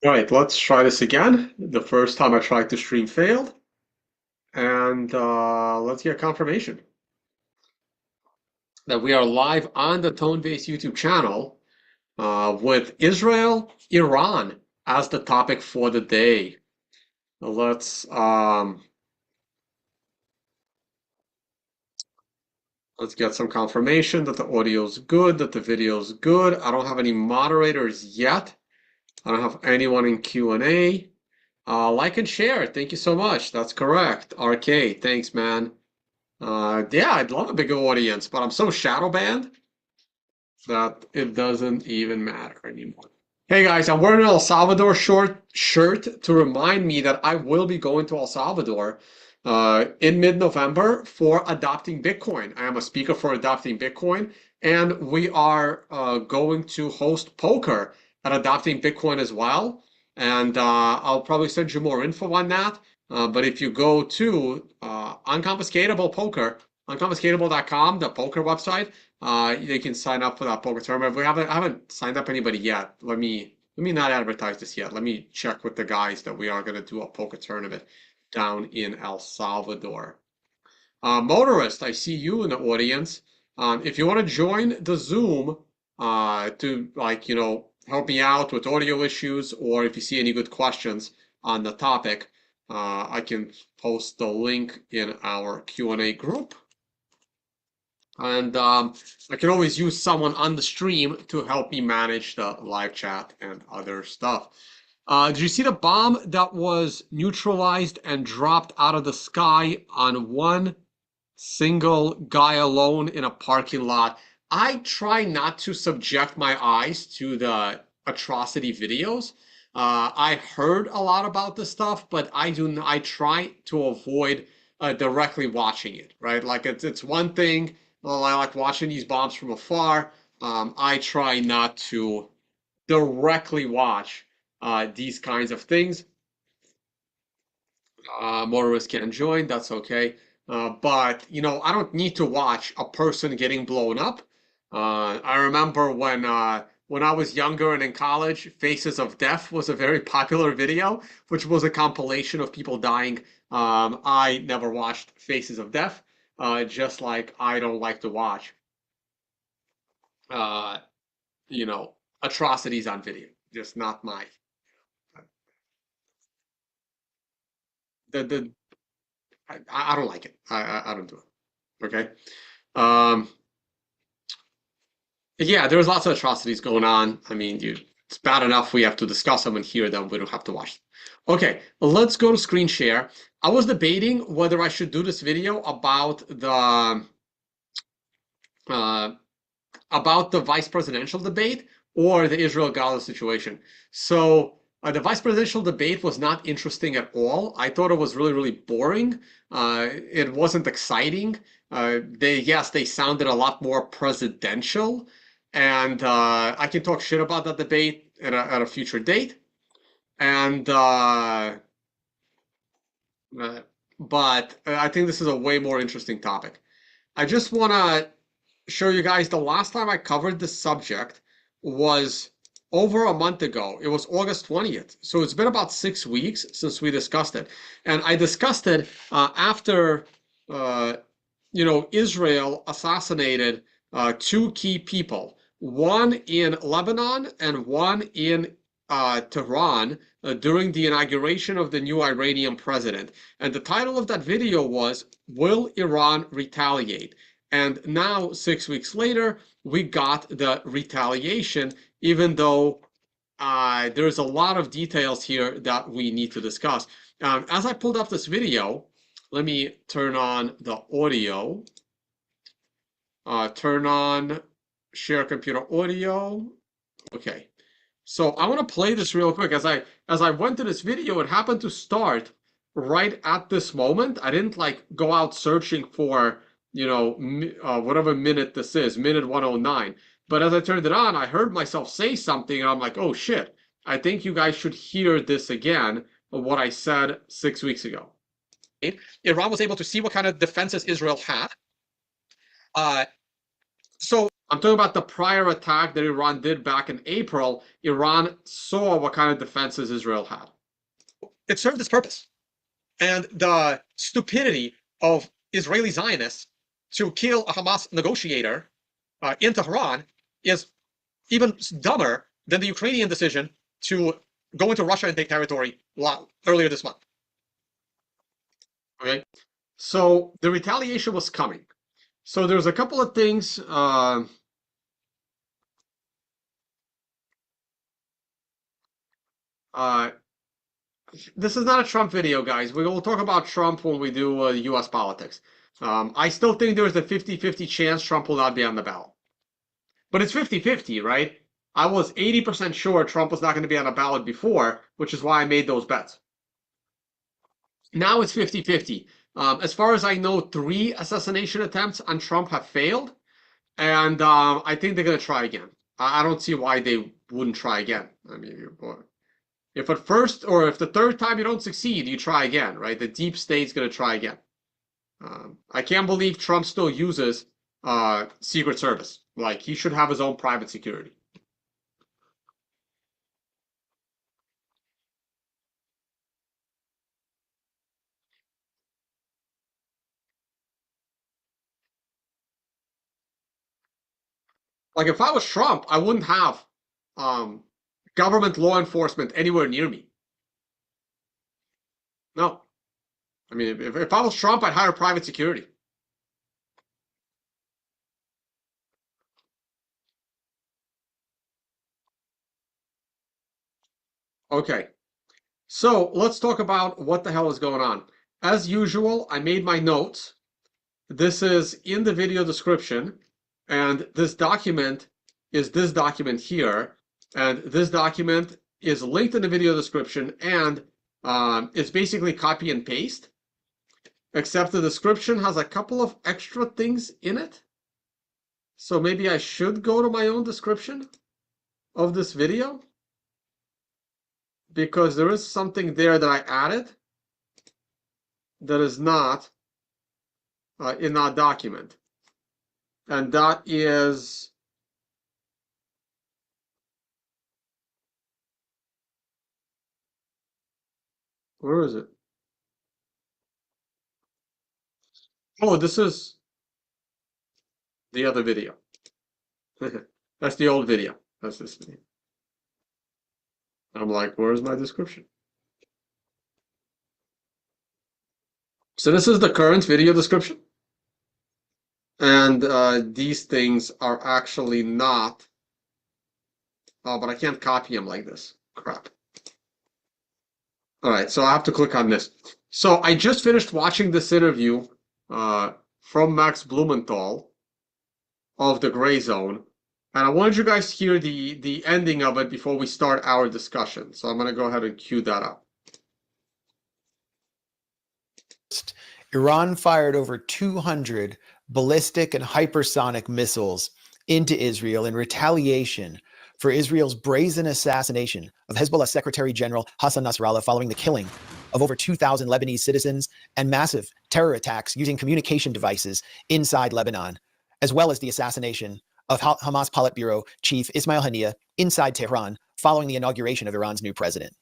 All right, let's try this again. The first time I tried to stream failed, and let's get confirmation that we are live on the Tone-Based YouTube channel with Israel, Iran as the topic for the day. Let's let's get some confirmation that the audio's good, that the video's good. I don't have any moderators yet. I don't have anyone in Q&A. Like and share. Thank you so much. That's correct. RK, thanks, man. Yeah, I'd love a bigger audience, but I'm so shadow banned that it doesn't even matter anymore. Hey guys, I'm wearing an El Salvador short shirt to remind me that I will be going to El Salvador in mid-November for adopting Bitcoin. I am a speaker for adopting Bitcoin, and we are going to host poker at adopting Bitcoin as well. And I'll probably send you more info on that. But if you go to Unconfiscatable Poker, unconfiscatable.com, the poker website, they can sign up for that poker tournament. I haven't signed up anybody yet. Let me not advertise this yet. Let me check with the guys that we are going to do a poker tournament down in El Salvador. Motorist, I see you in the audience. If you want to join the Zoom to help me out with audio issues, or if you see any good questions on the topic, I can post the link in our Q&A group. And I can always use someone on the stream to help me manage the live chat and other stuff. Did you see the bomb that was neutralized and dropped out of the sky on one single guy alone in a parking lot? I try not to subject my eyes to the atrocity videos. I heard a lot about this stuff, but I try to avoid directly watching it, right? Like it's one thing. Well, I like watching these bombs from afar. I try not to directly watch these kinds of things. Motorists can join, that's okay. But, I don't need to watch a person getting blown up. I remember when I was younger and in college, Faces of Death was a very popular video, which was a compilation of people dying. I never watched Faces of Death, just like I don't like to watch, uh, atrocities on video. Just not my the I don't like it. I don't do it. Okay. Um, yeah, there's lots of atrocities going on. I mean, it's bad enough we have to discuss them and hear them. We don't have to watch them. Okay, let's go to screen share. I was debating whether I should do this video uh, about the vice presidential debate or the Israel-Gaza situation. So the vice presidential debate was not interesting at all. I thought it was really, really boring. It wasn't exciting. They sounded a lot more presidential, and I can talk shit about that debate at a future date. And but I think this is a way more interesting topic. I just want to show you guys the last time I covered this subject was over a month ago. It was August 20th. So it's been about 6 weeks since we discussed it. And I discussed it after, Israel assassinated two key people, one in Lebanon and one in Tehran during the inauguration of the new Iranian president. And the title of that video was, Will Iran Retaliate? And now, 6 weeks later, we got the retaliation, even though there's a lot of details here that we need to discuss. As I pulled up this video, let me turn on the audio. Turn on share computer audio. Okay. So I want to play this real quick. As I went to this video, it happened to start right at this moment. I didn't like go out searching for whatever minute this is, minute 109. But as I turned it on, I heard myself say something, and I'm like, oh shit, I think you guys should hear this again, what I said 6 weeks ago. Iran was able to see what kind of defenses Israel had. So I'm talking about the prior attack that Iran did back in April. Iran saw what kind of defenses Israel had. It served its purpose. And the stupidity of Israeli Zionists to kill a Hamas negotiator in Tehran is even dumber than the Ukrainian decision to go into Russia and take territory earlier this month. Okay, so the retaliation was coming. So there's a couple of things. This is not a Trump video, guys. We will talk about Trump when we do U.S. politics. I still think there's a 50-50 chance Trump will not be on the ballot. But it's 50-50, right? I was 80% sure Trump was not going to be on a ballot before, which is why I made those bets. Now it's 50-50. As far as I know, 3 assassination attempts on Trump have failed, and I think they're going to try again. I don't see why they wouldn't try again. I mean, if at first or if the third time you don't succeed, you try again, right? The deep state's going to try again. I can't believe Trump still uses Secret Service. Like, he should have his own private security. Like, if I was Trump, I wouldn't have government law enforcement anywhere near me. No. I mean, if I was Trump, I'd hire private security. Okay. So let's talk about what the hell is going on. As usual, I made my notes. This is in the video description, and this document is this document here, and this document is linked in the video description, and it's basically copy and paste, except the description has a couple of extra things in it. So maybe I should go to my own description of this video, because there is something there that I added that is not in that document. And that is where is it? Oh, this is the other video. That's the old video. That's this video. I'm like, where's my description? So this is the current video description. And these things are actually not. Oh, but I can't copy them like this. Crap. All right, so I have to click on this. So I just finished watching this interview from Max Blumenthal of the GrayZone, and I wanted you guys to hear the ending of it before we start our discussion. So I'm going to go ahead and cue that up. Iran fired over 200 ballistic and hypersonic missiles into Israel in retaliation for Israel's brazen assassination of Hezbollah Secretary General Hassan Nasrallah following the killing of over 2,000 Lebanese citizens and massive terror attacks using communication devices inside Lebanon, as well as the assassination of Hamas Politburo Chief Ismail Haniyeh inside Tehran following the inauguration of Iran's new president.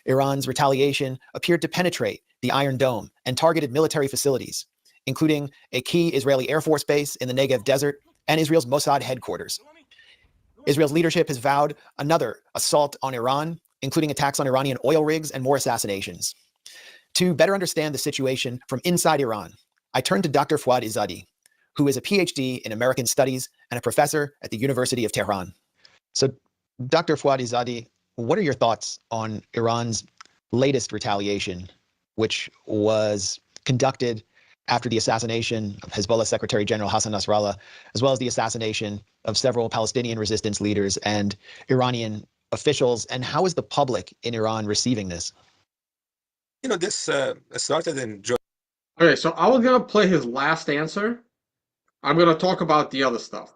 Iran's retaliation appeared to penetrate the Iron Dome and targeted military facilities, including a key Israeli Air Force base in the Negev Desert and Israel's Mossad headquarters. Israel's leadership has vowed another assault on Iran, including attacks on Iranian oil rigs and more assassinations. To better understand the situation from inside Iran, I turned to Dr. Fouad Izzadi, who is a PhD in American Studies and a professor at the University of Tehran. So, Dr. Fouad Izzadi, what are your thoughts on Iran's latest retaliation, which was conducted after the assassination of Hezbollah Secretary General Hassan Nasrallah, as well as the assassination of several Palestinian resistance leaders and Iranian officials? And how is the public in Iran receiving this? You know, this started in July. Okay, so I was going to play his last answer. I'm going to talk about the other stuff.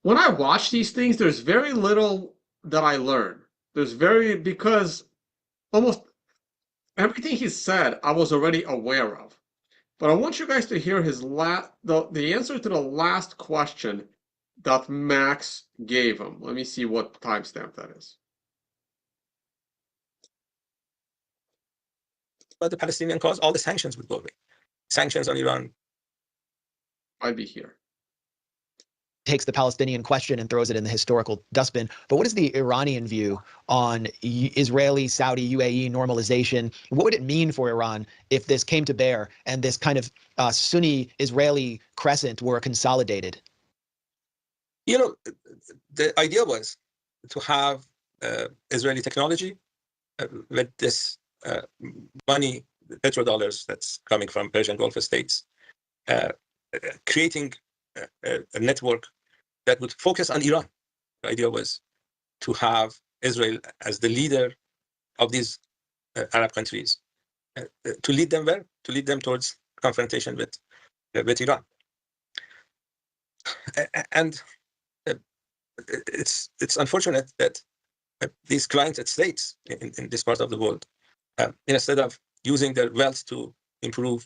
When I watch these things, there's very little that I learn. Because almost everything he said, I was already aware of. But I want you guys to hear his the answer to the last question that Max gave him. Let me see what timestamp that is. But the Palestinian cause, all the sanctions would go away. Sanctions on Iran. I'd be here. Takes the Palestinian question and throws it in the historical dustbin. But what is the Iranian view on Israeli, Saudi, UAE normalization? What would it mean for Iran if this came to bear and this kind of Sunni Israeli crescent were consolidated? You know, the idea was to have Israeli technology with this money, petrodollars that's coming from Persian Gulf states, creating a network that would focus on Iran. The idea was to have Israel as the leader of these Arab countries, to lead them where? To lead them towards confrontation with Iran. And it's unfortunate that these client states in this part of the world, instead of using their wealth to improve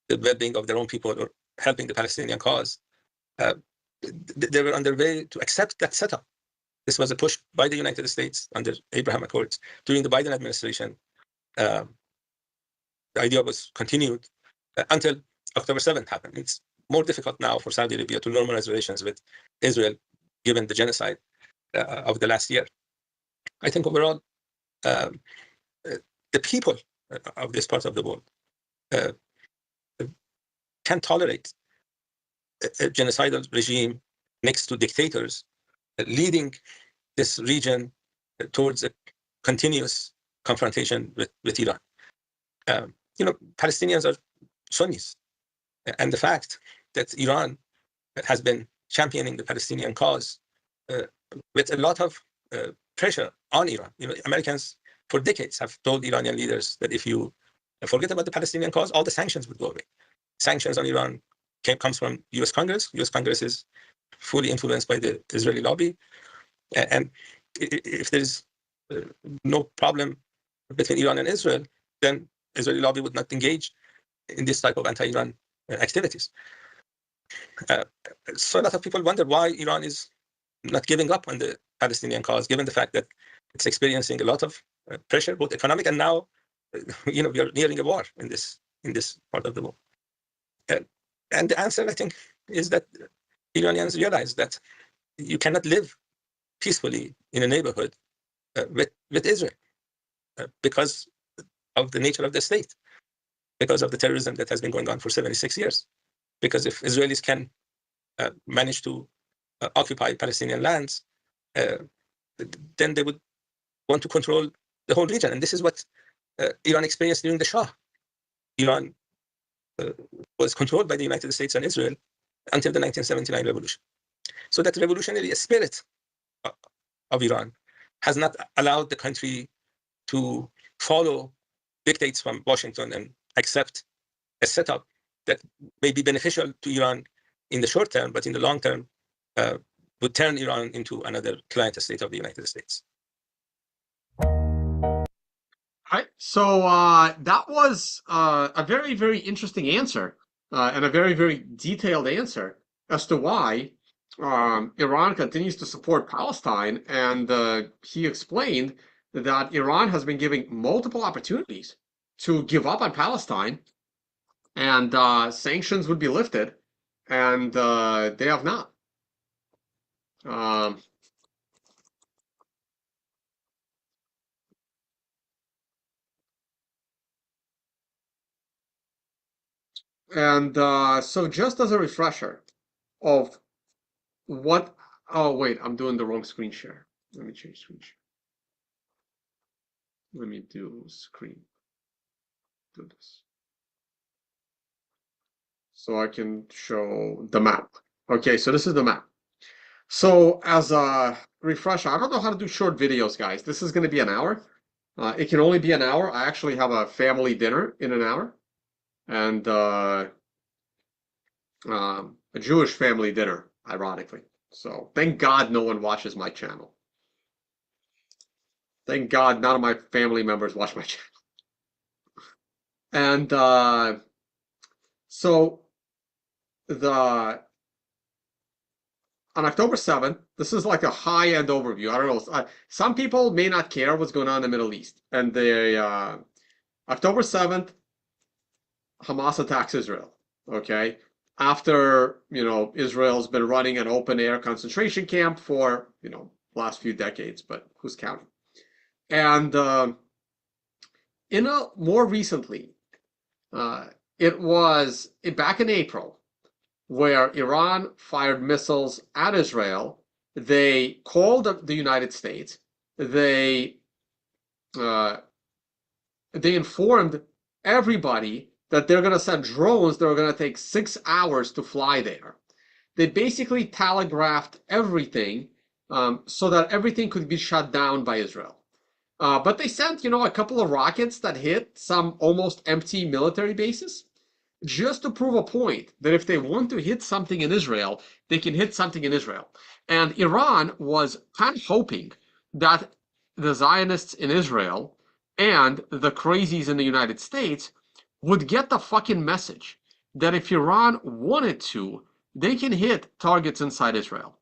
the well-being of their own people or helping the Palestinian cause, they were on their way to accept that setup. This was a push by the United States under Abraham Accords. During the Biden administration, the idea was continued until October 7th happened. It's more difficult now for Saudi Arabia to normalize relations with Israel, given the genocide of the last year. I think overall, the people of this part of the world can't tolerate a genocidal regime next to dictators leading this region towards a continuous confrontation with Iran. Palestinians are Sunnis, and the fact that Iran has been championing the Palestinian cause with a lot of pressure on Iran. Americans for decades have told Iranian leaders that if you forget about the Palestinian cause, all the sanctions would go away. Sanctions on Iran comes from U.S. Congress. U.S. Congress is fully influenced by the Israeli lobby. And if there's no problem between Iran and Israel, then Israeli lobby would not engage in this type of anti-Iran activities. So a lot of people wonder why Iran is not giving up on the Palestinian cause, given the fact that it's experiencing a lot of pressure, both economic and now, we are nearing a war in this part of the world. And the answer, I think, is that Iranians realize that you cannot live peacefully in a neighborhood with Israel because of the nature of the state, because of the terrorism that has been going on for 76 years. Because if Israelis can manage to occupy Palestinian lands, then they would want to control the whole region. And this is what Iran experienced during the Shah. Iran was controlled by the United States and Israel until the 1979 revolution. So that revolutionary spirit of Iran has not allowed the country to follow dictates from Washington and accept a setup that may be beneficial to Iran in the short term, but in the long term would turn Iran into another client state of the United States. All right, so that was a very, very interesting answer and a very, very detailed answer as to why Iran continues to support Palestine. And he explained that Iran has been giving multiple opportunities to give up on Palestine and sanctions would be lifted, and they have not. And so just as a refresher of what, oh wait, I'm doing the wrong screen share. Let me change screen share. Let me do this. So I can show the map. Okay, so this is the map. So as a refresher, I don't know how to do short videos, guys. This is going to be an hour. It can only be an hour. I actually have a family dinner in an hour. And a Jewish family dinner, ironically. So thank God no one watches my channel. Thank God none of my family members watch my channel. And So on October 7th, this is like a high-end overview. I don't know. Some people may not care what's going on in the Middle East. And October 7th, Hamas attacks Israel. Okay. After, Israel's been running an open-air concentration camp for, last few decades, but who's counting? And more recently, it was back in April, where Iran fired missiles at Israel. They called the United States. They informed everybody that they're going to send drones that are going to take 6 hours to fly there. They basically telegraphed everything so that everything could be shut down by Israel. But they sent, a couple of rockets that hit some almost empty military bases, just to prove a point that if they want to hit something in Israel, they can hit something in Israel. And Iran was kind of hoping that the Zionists in Israel and the crazies in the United States would get the fucking message that if Iran wanted to, they can hit targets inside Israel.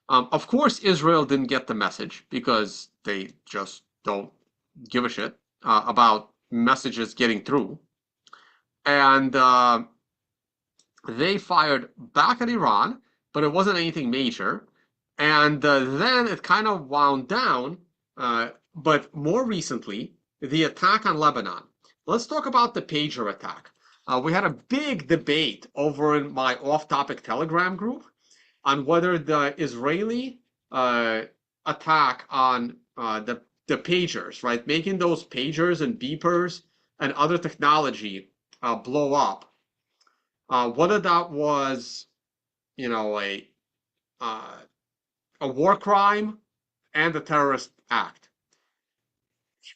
Of course, Israel didn't get the message because they just don't give a shit about messages getting through. And they fired back at Iran, but it wasn't anything major. And then it kind of wound down. But more recently, the attack on Lebanon. Let's talk about the pager attack. We had a big debate over in my off-topic Telegram group on whether the Israeli attack on the pagers, right, making those pagers and beepers and other technology blow up, whether that was, a war crime and a terrorist act.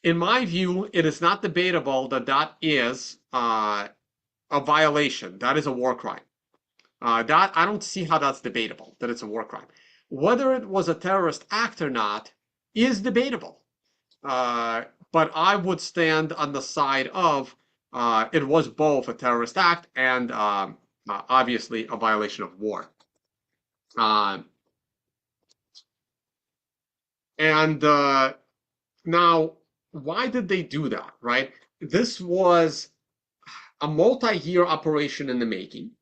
In my view, it is not debatable that that is a violation. That is a war crime. That I don't see how that's debatable, that it's a war crime. Whether it was a terrorist act or not is debatable. But I would stand on the side of it was both a terrorist act and obviously a violation of war. Now, why did they do that, right? This was a multi-year operation in the making.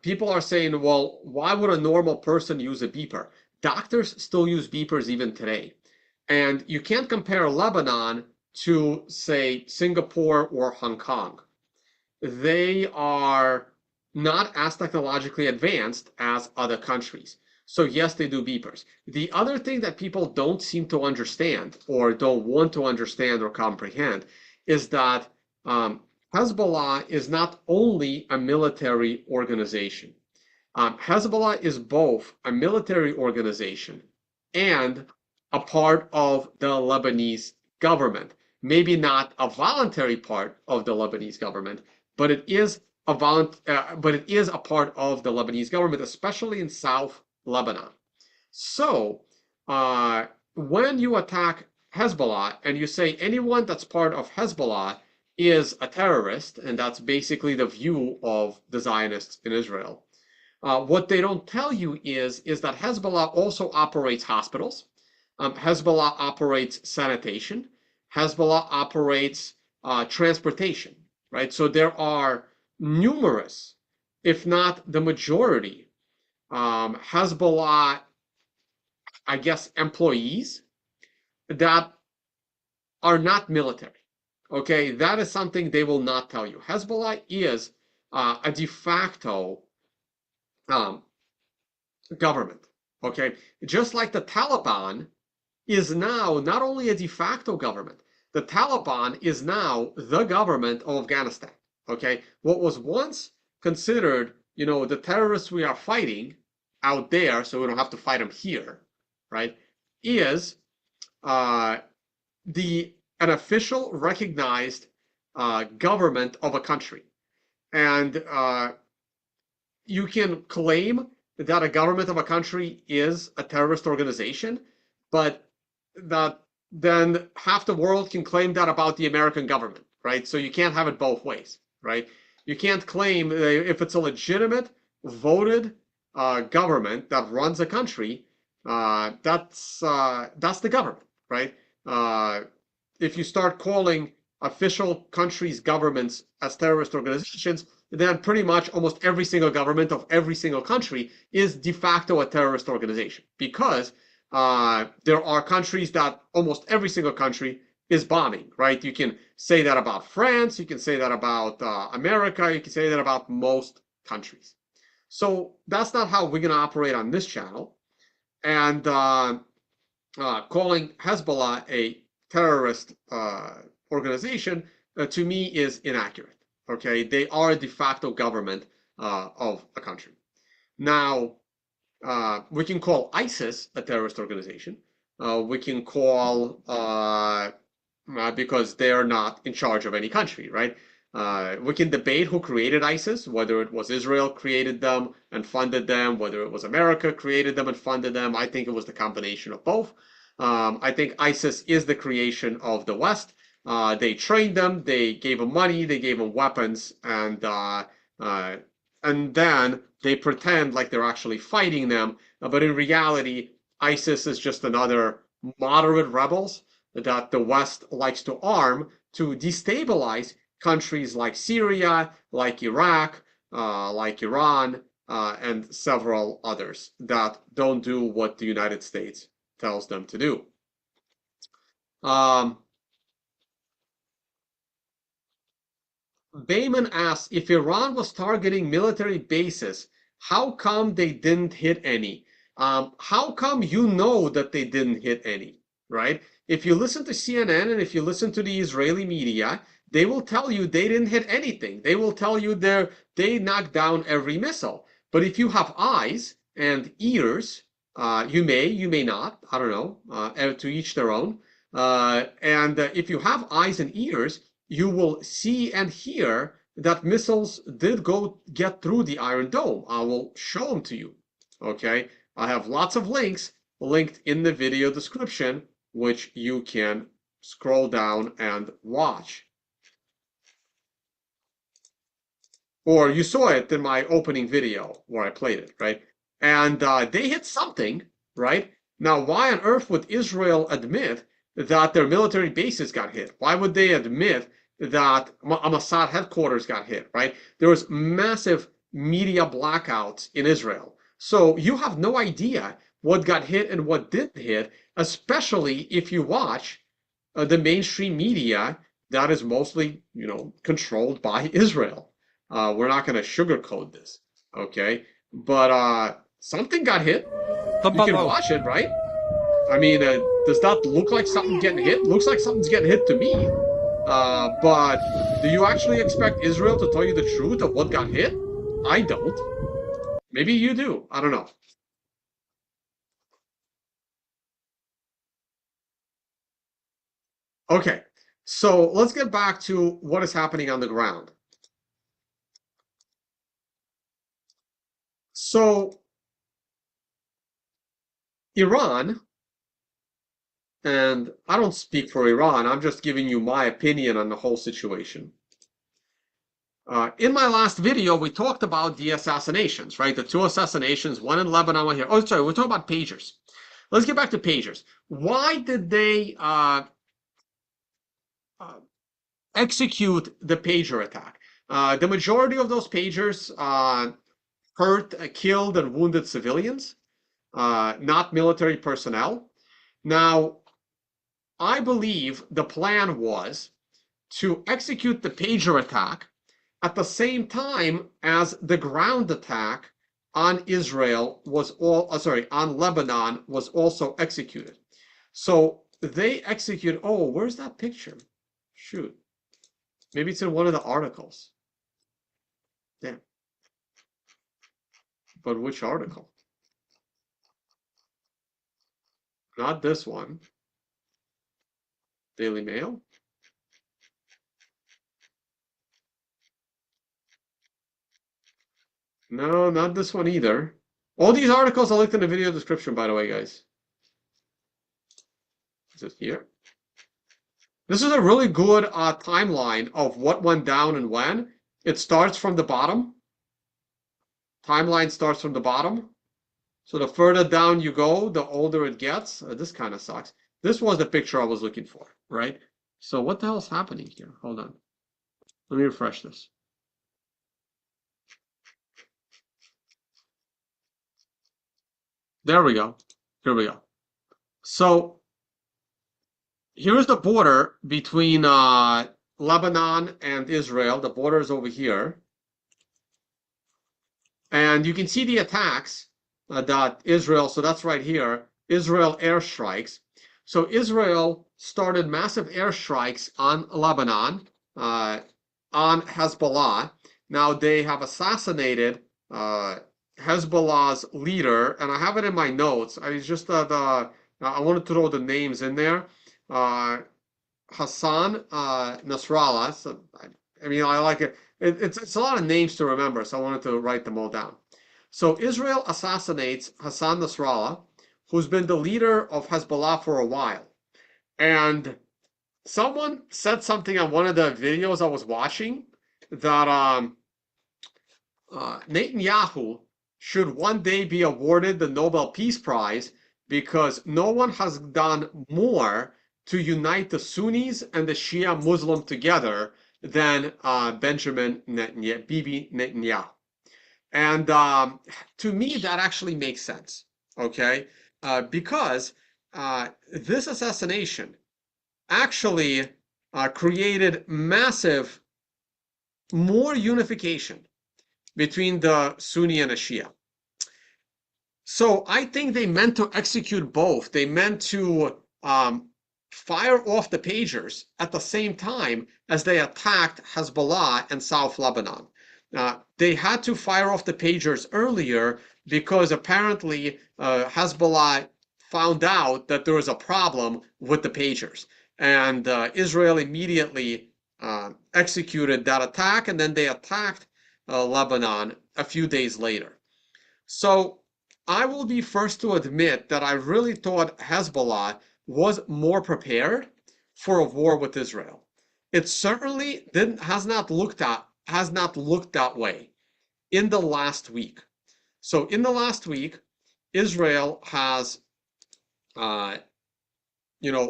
People are saying, well, why would a normal person use a beeper? Doctors still use beepers even today. And you can't compare Lebanon to, say, Singapore or Hong Kong. They are not as technologically advanced as other countries. So yes, they do beepers. The other thing that people don't seem to understand or don't want to understand or comprehend is that Hezbollah is not only a military organization. Hezbollah is both a military organization and a part of the Lebanese government. Maybe not a voluntary part of the Lebanese government, but it is a part of the Lebanese government, especially in South Lebanon. So when you attack Hezbollah and you say anyone that's part of Hezbollah is a terrorist, and that's basically the view of the Zionists in Israel, what they don't tell you is that Hezbollah also operates hospitals. Hezbollah operates sanitation. Hezbollah operates transportation, right? So there are numerous, if not the majority, Hezbollah, I guess, employees that are not military. Okay, that is something they will not tell you. Hezbollah is a de facto government. Okay, just like the Taliban is now not only a de facto government, the Taliban is now the government of Afghanistan. Okay, what was once considered, the terrorists we are fighting out there, so we don't have to fight them here, right, is an official recognized government of a country. And you can claim that a government of a country is a terrorist organization, but that then half the world can claim that about the American government, right? So you can't have it both ways, right? You can't claim if it's a legitimate voted government that runs a country, that's the government, right? If you start calling official countries' governments as terrorist organizations, then pretty much almost every single government of every single country is de facto a terrorist organization, because there are countries that almost every single country is bombing, right? You can say that about France, you can say that about America, you can say that about most countries. So that's not how we're going to operate on this channel. And calling Hezbollah a terrorist organization, to me, is inaccurate. Okay, they are a de facto government of a country. Now, we can call ISIS a terrorist organization. We can call because they're not in charge of any country, right? We can debate who created ISIS, whether it was Israel created them and funded them, whether it was America created them and funded them. I think it was the combination of both. I think ISIS is the creation of the West. They trained them, they gave them money, they gave them weapons, and then they pretend like they're actually fighting them. But in reality, ISIS is just another moderate rebels that the West likes to arm to destabilize countries like Syria, like Iraq, like Iran, and several others that don't do what the United States tells them to do. Bayman asks, if Iran was targeting military bases, how come they didn't hit any? How come you know that they didn't hit any, right? If you listen to CNN and if you listen to the Israeli media, they will tell you they didn't hit anything. They will tell you they knocked down every missile. But if you have eyes and ears, you may not, I don't know, to each their own. And if you have eyes and ears, you will see and hear that missiles did go get through the Iron Dome. I will show them to you. Okay, I have lots of links linked in the video description, which you can scroll down and watch. Or you saw it in my opening video where I played it, right? And they hit something, right? Now, why on earth would Israel admit that their military bases got hit? Why would they admit that Mossad headquarters got hit, right? There was massive media blackouts in Israel. So you have no idea what got hit and what didn't hit, especially if you watch the mainstream media that is mostly, controlled by Israel. We're not going to sugarcoat this, okay? But something got hit. You can watch it, right? I mean, does that look like something getting hit? Looks like something's getting hit to me. But do you actually expect Israel to tell you the truth of what got hit? I don't. Maybe you do. I don't know. Okay, so let's get back to what is happening on the ground. So, Iran, and I don't speak for Iran, I'm just giving you my opinion on the whole situation. In my last video, we talked about the assassinations, right? The two assassinations, one in Lebanon, one here. Oh, sorry, we're talking about pagers. Let's get back to pagers. Why did they execute the pager attack? The majority of those pagers hurt, killed, and wounded civilians, not military personnel. Now, I believe the plan was to execute the pager attack at the same time as the ground attack on Israel was on Lebanon was also executed. So they execute. Oh, where's that picture? Shoot. Maybe it's in one of the articles. Damn. But which article? Not this one. Daily Mail? No, not this one either. All these articles are linked in the video description, by the way, guys. Is it here? This is a really good timeline of what went down and when. it starts from the bottom. Timeline starts from the bottom. So the further down you go, the older it gets. This kind of sucks. This was the picture I was looking for, right? So what the hell's happening here? Hold on. Let me refresh this. There we go. Here we go. So here's the border between Lebanon and Israel. The border is over here. And you can see the attacks that Israel, so that's right here, Israel airstrikes. So Israel started massive airstrikes on Lebanon, on Hezbollah. Now they have assassinated Hezbollah's leader, and I have it in my notes. I just I wanted to throw the names in there. Hassan Nasrallah. So, I mean, I like it. It's a lot of names to remember, so I wanted to write them all down. So Israel assassinates Hassan Nasrallah, who's been the leader of Hezbollah for a while. And someone said something on one of the videos I was watching that Netanyahu should one day be awarded the Nobel Peace Prize because no one has done more to unite the Sunnis and the Shia Muslim together than Benjamin Netanyahu, Bibi Netanyahu. And to me, that actually makes sense, okay? Because this assassination actually created massive, more unification between the Sunni and the Shia. So I think they meant to execute both. They meant to fire off the pagers at the same time as they attacked Hezbollah and South Lebanon. They had to fire off the pagers earlier because apparently Hezbollah found out that there was a problem with the pagers. And Israel immediately executed that attack, and then they attacked Lebanon a few days later. So I will be first to admit that I really thought Hezbollah was more prepared for a war with Israel. It certainly has not looked that way in the last week. So in the last week, Israel has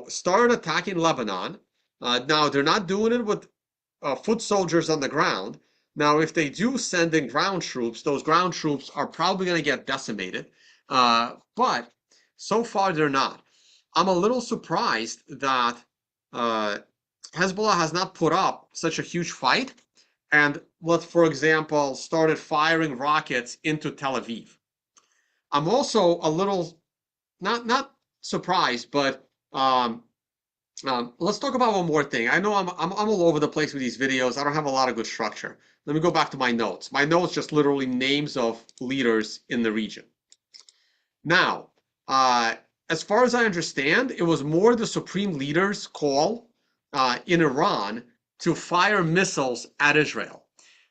started attacking Lebanon. Now they're not doing it with foot soldiers on the ground. Now, if they do send in ground troops, those ground troops are probably going to get decimated. But so far, they're not. I'm a little surprised that Hezbollah has not put up such a huge fight and, for example, started firing rockets into Tel Aviv. I'm also a little, not surprised, but let's talk about one more thing. I know I'm all over the place with these videos. I don't have a lot of good structure. Let me go back to my notes. My notes just literally names of leaders in the region. Now, as far as I understand, it was more the supreme leader's call in Iran to fire missiles at Israel.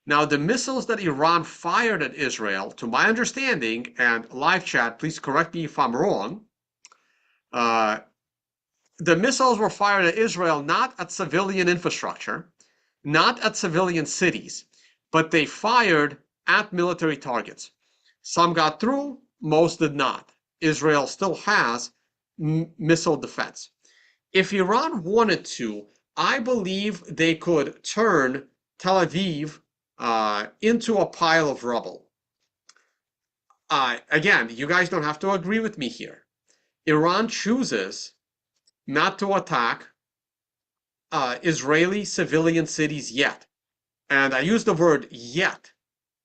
Now, the missiles that Iran fired at Israel, to my understanding, and live chat, please correct me if I'm wrong, the missiles were fired at Israel not at civilian infrastructure, not at civilian cities, but they fired at military targets. Some got through, most did not. Israel still has missile defense. If Iran wanted to, I believe they could turn Tel Aviv into a pile of rubble. Again, you guys don't have to agree with me here. Iran chooses not to attack Israeli civilian cities yet. And I use the word yet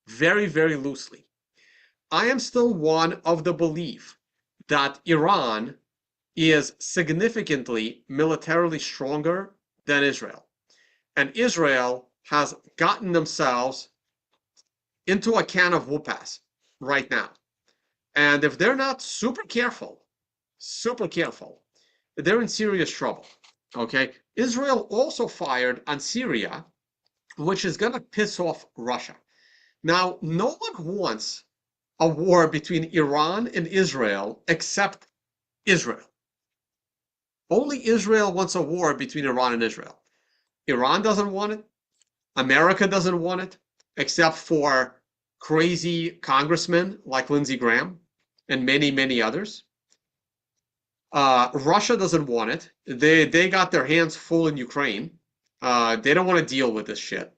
very, very loosely. I am still one of the belief that Iran is significantly militarily stronger than Israel. And Israel has gotten themselves into a can of whoop-ass right now. And if they're not super careful, they're in serious trouble. Okay? Israel also fired on Syria, which is going to piss off Russia. Now, no one wants a war between Iran and Israel except Israel. Only Israel wants a war between Iran and Israel. Iran doesn't want it. America doesn't want it. except for crazy congressmen like Lindsey Graham and many, many others. Russia doesn't want it. They got their hands full in Ukraine. They don't want to deal with this shit.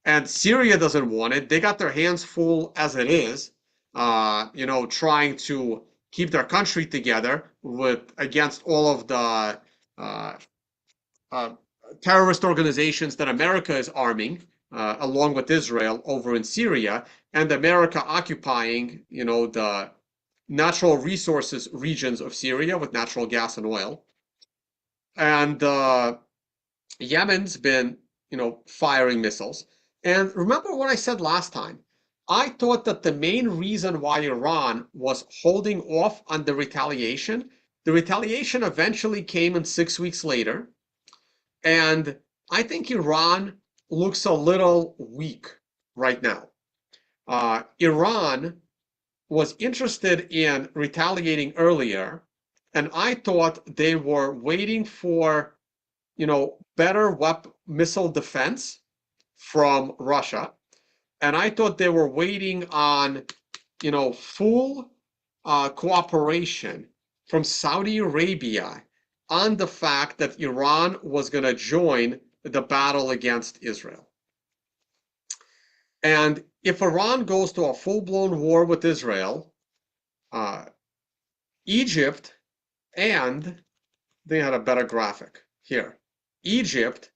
And Syria doesn't want it. They got their hands full as it is, trying to keep their country together against all of the terrorist organizations that America is arming, along with Israel over in Syria, and America occupying, the natural resources regions of Syria with natural gas and oil. And Yemen's been, firing missiles. And remember what I said last time. I thought that the main reason why Iran was holding off on the retaliation eventually came in 6 weeks later. And I think Iran looks a little weak right now. Iran was interested in retaliating earlier, and I thought they were waiting for, better missile defense from Russia. And I thought they were waiting on, full cooperation from Saudi Arabia on the fact that Iran was going to join the battle against Israel. And if Iran goes to a full-blown war with Israel, Egypt and they had a better graphic here. Egypt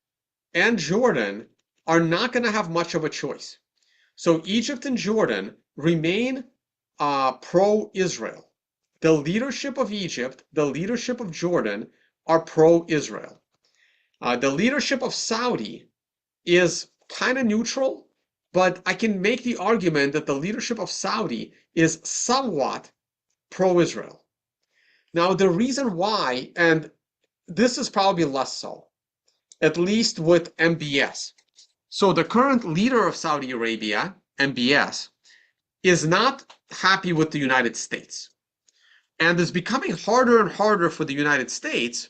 and Jordan are not going to have much of a choice. So Egypt and Jordan remain pro-Israel. The leadership of Egypt, the leadership of Jordan are pro-Israel. The leadership of Saudi is kind of neutral, but I can make the argument that the leadership of Saudi is somewhat pro-Israel. Now, the reason why, and this is probably less so, at least with MBS. So the current leader of Saudi Arabia, MBS, is not happy with the United States. And it's becoming harder and harder for the United States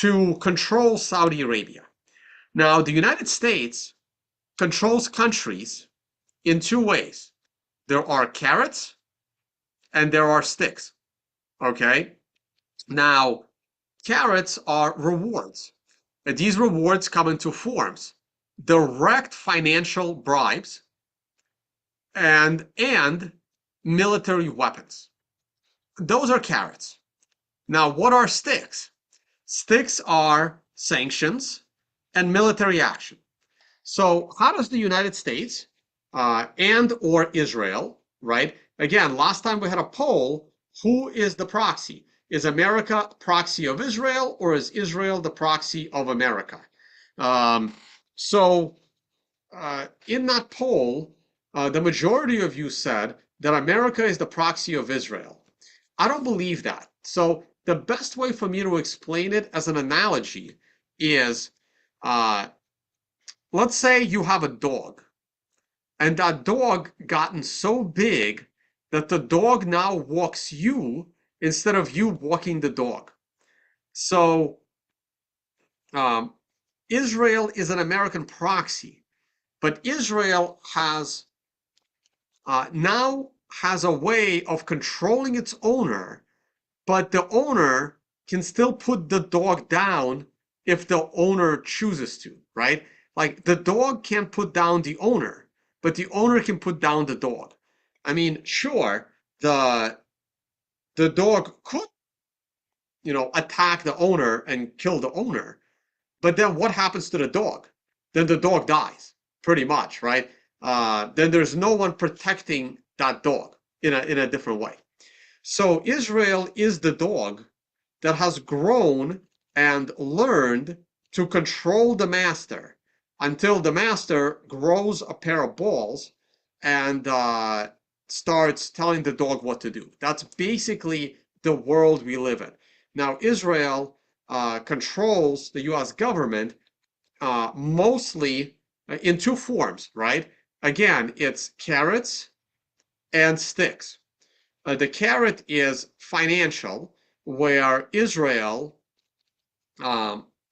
to control Saudi Arabia. Now, the United States controls countries in two ways. There are carrots and there are sticks. Okay? Now, carrots are rewards. And these rewards come in two forms: direct financial bribes and military weapons. Those are carrots. Now, what are sticks? Sticks are sanctions and military action. So how does the United States and or Israel, right? Again, last time we had a poll, who is the proxy? Is America proxy of Israel, or is Israel the proxy of America? So in that poll, the majority of you said that America is the proxy of Israel. I don't believe that. So the best way for me to explain it as an analogy is, let's say you have a dog, and that dog gotten so big that the dog now walks you instead of you walking the dog. So Israel is an American proxy, but Israel has now has a way of controlling its owner, but the owner can still put the dog down if the owner chooses to, right? Like the dog can't put down the owner, but the owner can put down the dog. I mean, sure, the dog could, attack the owner and kill the owner, but then what happens to the dog? Then the dog dies, pretty much, right? Then there's no one protecting that dog in a different way. So Israel is the dog that has grown and learned to control the master until the master grows a pair of balls and starts telling the dog what to do. That's basically the world we live in. Now, Israel controls the US government mostly in two forms, right? Again, it's carrots and sticks. The carrot is financial, where Israel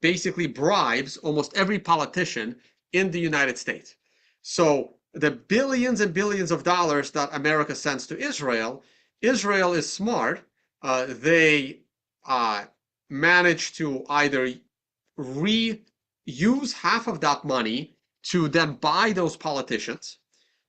basically bribes almost every politician in the United States. So the billions and billions of dollars that America sends to Israel, Israel is smart. They manage to either reuse half of that money to then buy those politicians,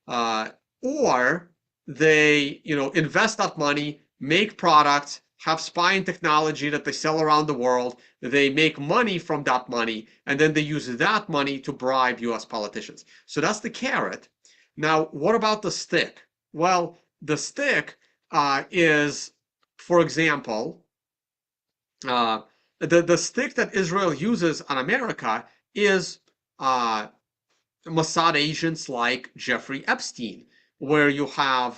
or they, invest that money, make products, have spying technology that they sell around the world. They make money from that money, and then they use that money to bribe US politicians. So that's the carrot. Now, what about the stick? Well, the stick is, for example, the stick that Israel uses on America is Mossad agents like Jeffrey Epstein, where you have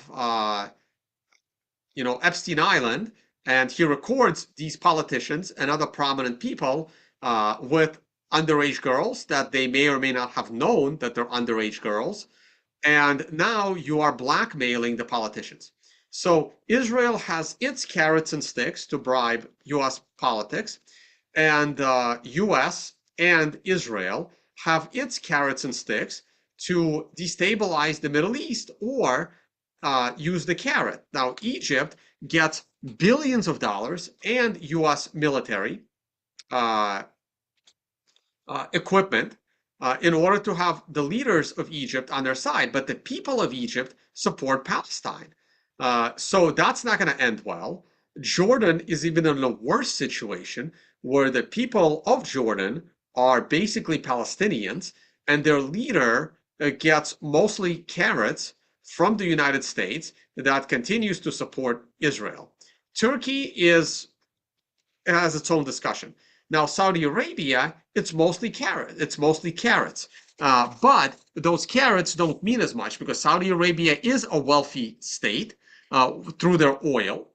Epstein Island, and he records these politicians and other prominent people with underage girls that they may or may not have known that they're underage girls. And now you are blackmailing the politicians. So Israel has its carrots and sticks to bribe US politics, and US and Israel have its carrots and sticks to destabilize the Middle East or use the carrot. Now, Egypt gets billions of dollars and US military equipment in order to have the leaders of Egypt on their side, but the people of Egypt support Palestine. So that's not going to end well. Jordan is even in a worse situation where the people of Jordan are basically Palestinians, and their leader gets mostly carrots from the United States that continues to support Israel. Turkey has its own discussion. Now, Saudi Arabia, it's mostly carrots. But those carrots don't mean as much because Saudi Arabia is a wealthy state through their oil,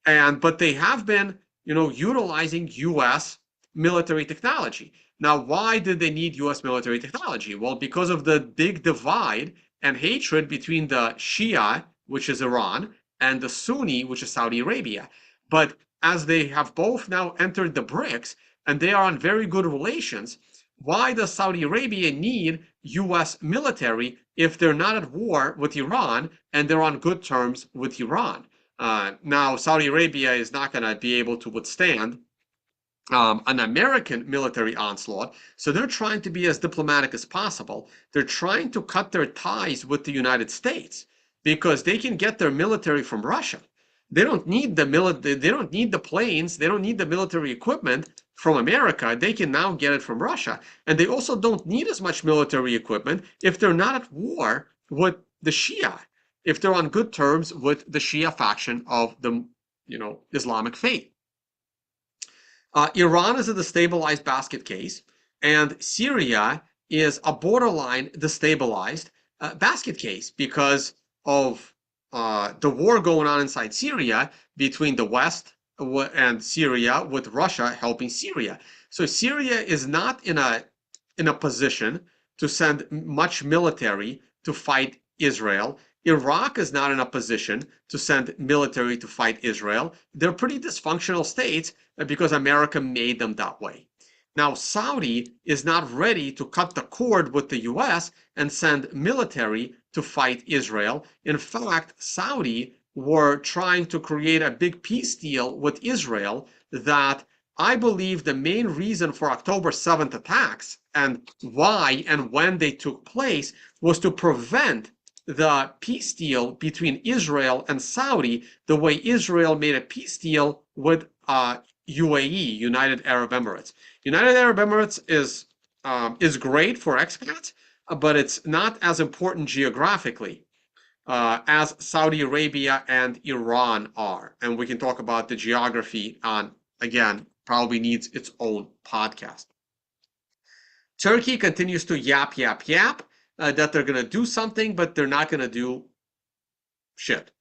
but they have been, utilizing U.S. military technology. Now, why did they need U.S. military technology? Well, because of the big divide and hatred between the Shia, which is Iran, and the Sunni, which is Saudi Arabia. But as they have both now entered the BRICS and they are on very good relations, why does Saudi Arabia need U.S. military if they're not at war with Iran and they're on good terms with Iran? Now, Saudi Arabia is not going to be able to withstand an American military onslaught, so they're trying to be as diplomatic as possible. They're trying to cut their ties with the United States because they can get their military from Russia. They don't need the they don't need the planes, they don't need the military equipment from America. They can now get it from Russia. And they also don't need as much military equipment if they're not at war with the Shia, if they're on good terms with the Shia faction of the Islamic faith. Iran is a destabilized basket case, and Syria is a borderline destabilized basket case because of the war going on inside Syria between the West and Syria, with Russia helping Syria. So Syria is not in a position to send much military to fight Israel. Iraq is not in a position to send military to fight Israel. They're pretty dysfunctional states because America made them that way. Now, Saudi is not ready to cut the cord with the US and send military to fight Israel. In fact, Saudi were trying to create a big peace deal with Israel that I believe the main reason for October 7th attacks and why and when they took place was to prevent the peace deal between Israel and Saudi the way Israel made a peace deal with UAE, United Arab Emirates. United Arab Emirates is great for expats, but it's not as important geographically as Saudi Arabia and Iran are. And we can talk about the geography on, again, probably needs its own podcast. Turkey continues to yap that they're going to do something, but they're not going to do shit.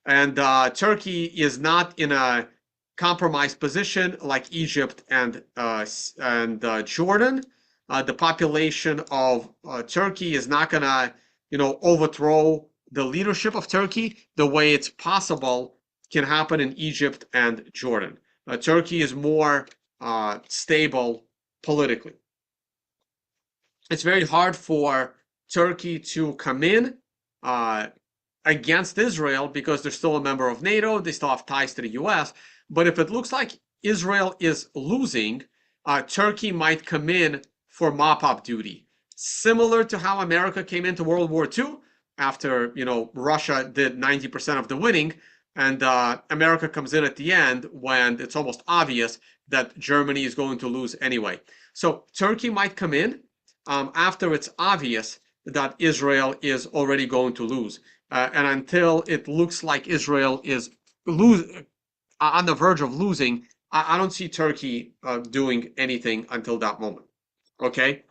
And Turkey is not in a compromised position like Egypt and Jordan. The population of Turkey is not going to, overthrow the leadership of Turkey the way it's possible can happen in Egypt and Jordan. Turkey is more stable politically. It's very hard for Turkey to come in against Israel because they're still a member of NATO, they still have ties to the US. But if it looks like Israel is losing, Turkey might come in for mop-up duty, similar to how America came into World War II after, Russia did 90% of the winning, and America comes in at the end when it's almost obvious that Germany is going to lose anyway. So Turkey might come in after it's obvious that Israel is already going to lose. And until it looks like Israel is on the verge of losing, I don't see Turkey doing anything until that moment. Okay?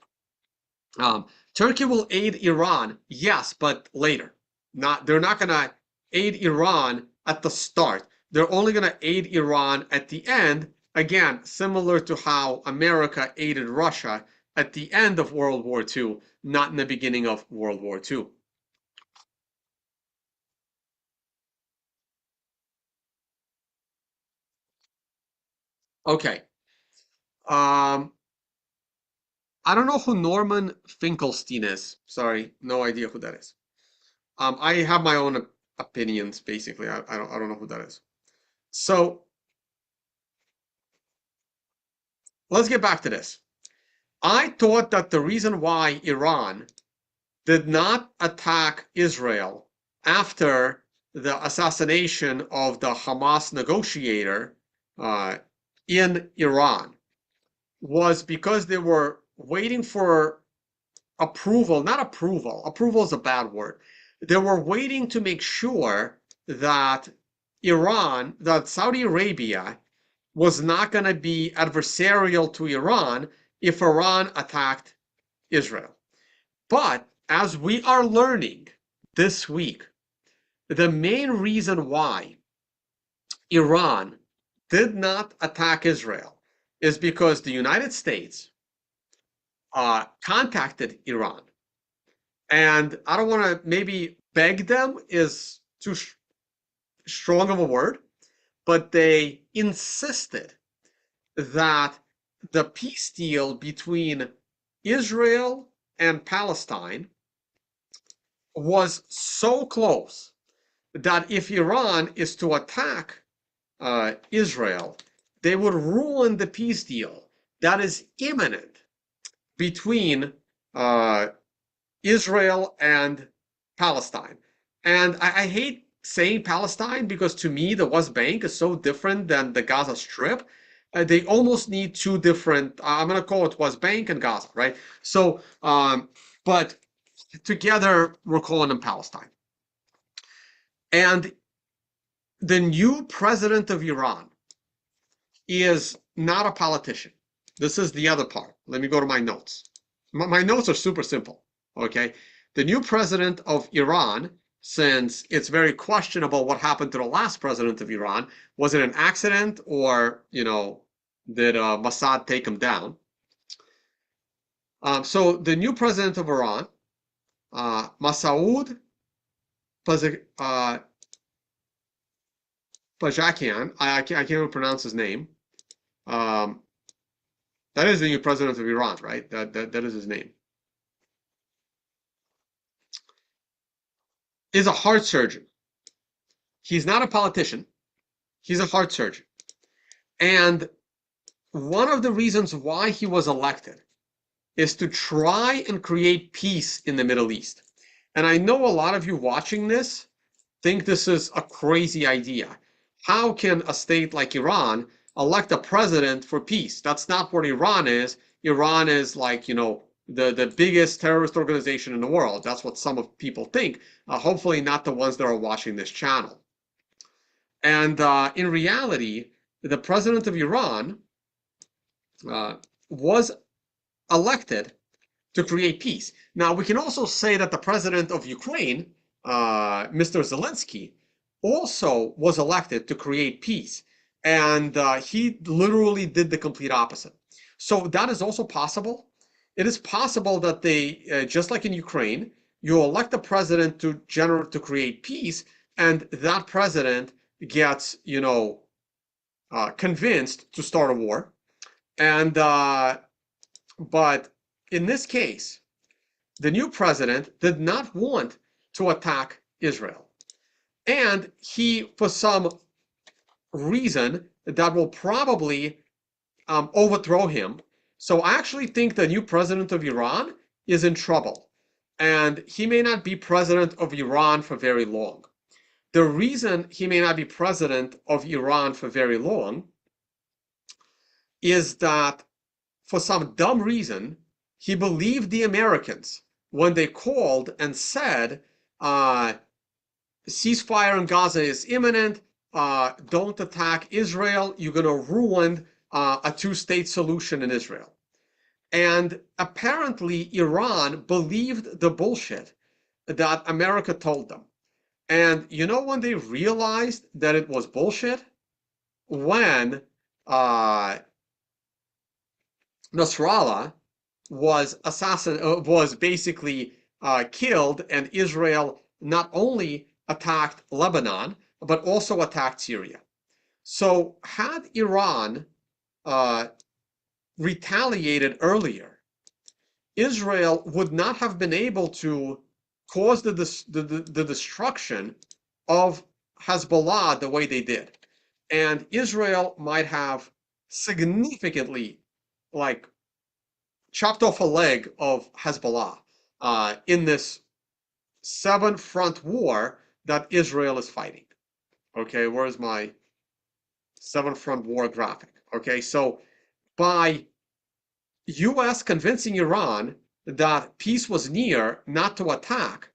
Turkey will aid Iran, yes, but later. They're not going to aid Iran at the start. They're only going to aid Iran at the end, again, similar to how America aided Russia at the end of World War II, not in the beginning of World War II. Okay. I don't know who Norman Finkelstein is. Sorry, no idea who that is. I have my own opinions, basically. I don't know who that is. So let's get back to this. I thought that the reason why Iran did not attack Israel after the assassination of the Hamas negotiator in Iran was because they were waiting for approval, not approval, approval is a bad word. They were waiting to make sure that that Saudi Arabia was not going to be adversarial to Iran if Iran attacked Israel. But as we are learning this week, the main reason why Iran did not attack Israel is because the United States contacted Iran. And I don't want to, maybe beg them is too strong of a word, but they insisted that the peace deal between Israel and Palestine was so close that if Iran is to attack Israel, they would ruin the peace deal that is imminent between Israel and Palestine. And I hate saying Palestine because to me the West Bank is so different than the Gaza Strip. They almost need two different, I'm going to call it West Bank and Gaza, right? So, but together we're calling them Palestine. And the new president of Iran is not a politician. This is the other part. Let me go to my notes. My notes are super simple, okay? The new president of Iran, since it's very questionable what happened to the last president of Iran, was it an accident or, did Mossad take him down? So the new president of Iran, Masoud Pezeshkian, I can't even pronounce his name. That is the new president of Iran, right? That is his name. Is a heart surgeon. He's not a politician. He's a heart surgeon. And one of the reasons why he was elected is to try and create peace in the Middle East. And I know a lot of you watching this think this is a crazy idea. How can a state like Iran elect a president for peace? That's not what Iran is. Iran is like, the biggest terrorist organization in the world. That's what some of people think. Hopefully not the ones that are watching this channel. And in reality, the president of Iran was elected to create peace. Now, we can also say that the president of Ukraine, Mr. Zelensky, also was elected to create peace. And he literally did the complete opposite. So that is also possible. It is possible that they, just like in Ukraine, you elect a president to create peace, and that president gets, convinced to start a war. And but in this case, the new president, did not want to attack Israel. And he, for some reason that will probably overthrow him. So I actually think the new president of Iran is in trouble. And he may not be president of Iran for very long. The reason he may not be president of Iran for very long is that for some dumb reason, he believed the Americans when they called and said, ceasefire in Gaza is imminent, don't attack Israel, you're going to ruin a two-state solution in Israel. And apparently Iran believed the bullshit that America told them. And you know when they realized that it was bullshit? When Nasrallah was basically killed, and Israel not only attacked Lebanon, but also attacked Syria. So had Iran retaliated earlier, Israel would not have been able to cause the destruction of Hezbollah the way they did. And Israel might have significantly, like, chopped off a leg of Hezbollah in this 7-front war that Israel is fighting. Okay, where's my 7-front war graphic? Okay, so by US convincing Iran that peace was near, not to attack,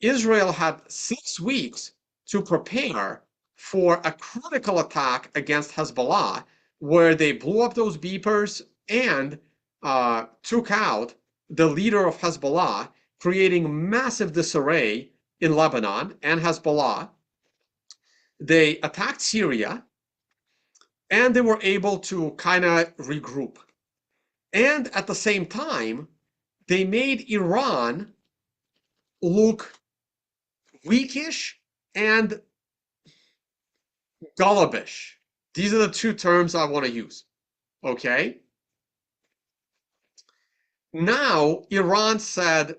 Israel had 6 weeks to prepare for a critical attack against Hezbollah, where they blew up those beepers and took out the leader of Hezbollah, creating massive disarray in Lebanon and Hezbollah. They attacked Syria, and they were able to kind of regroup. And at the same time, they made Iran look weakish and gullibish. These are the 2 terms I want to use. Okay? Now, Iran said,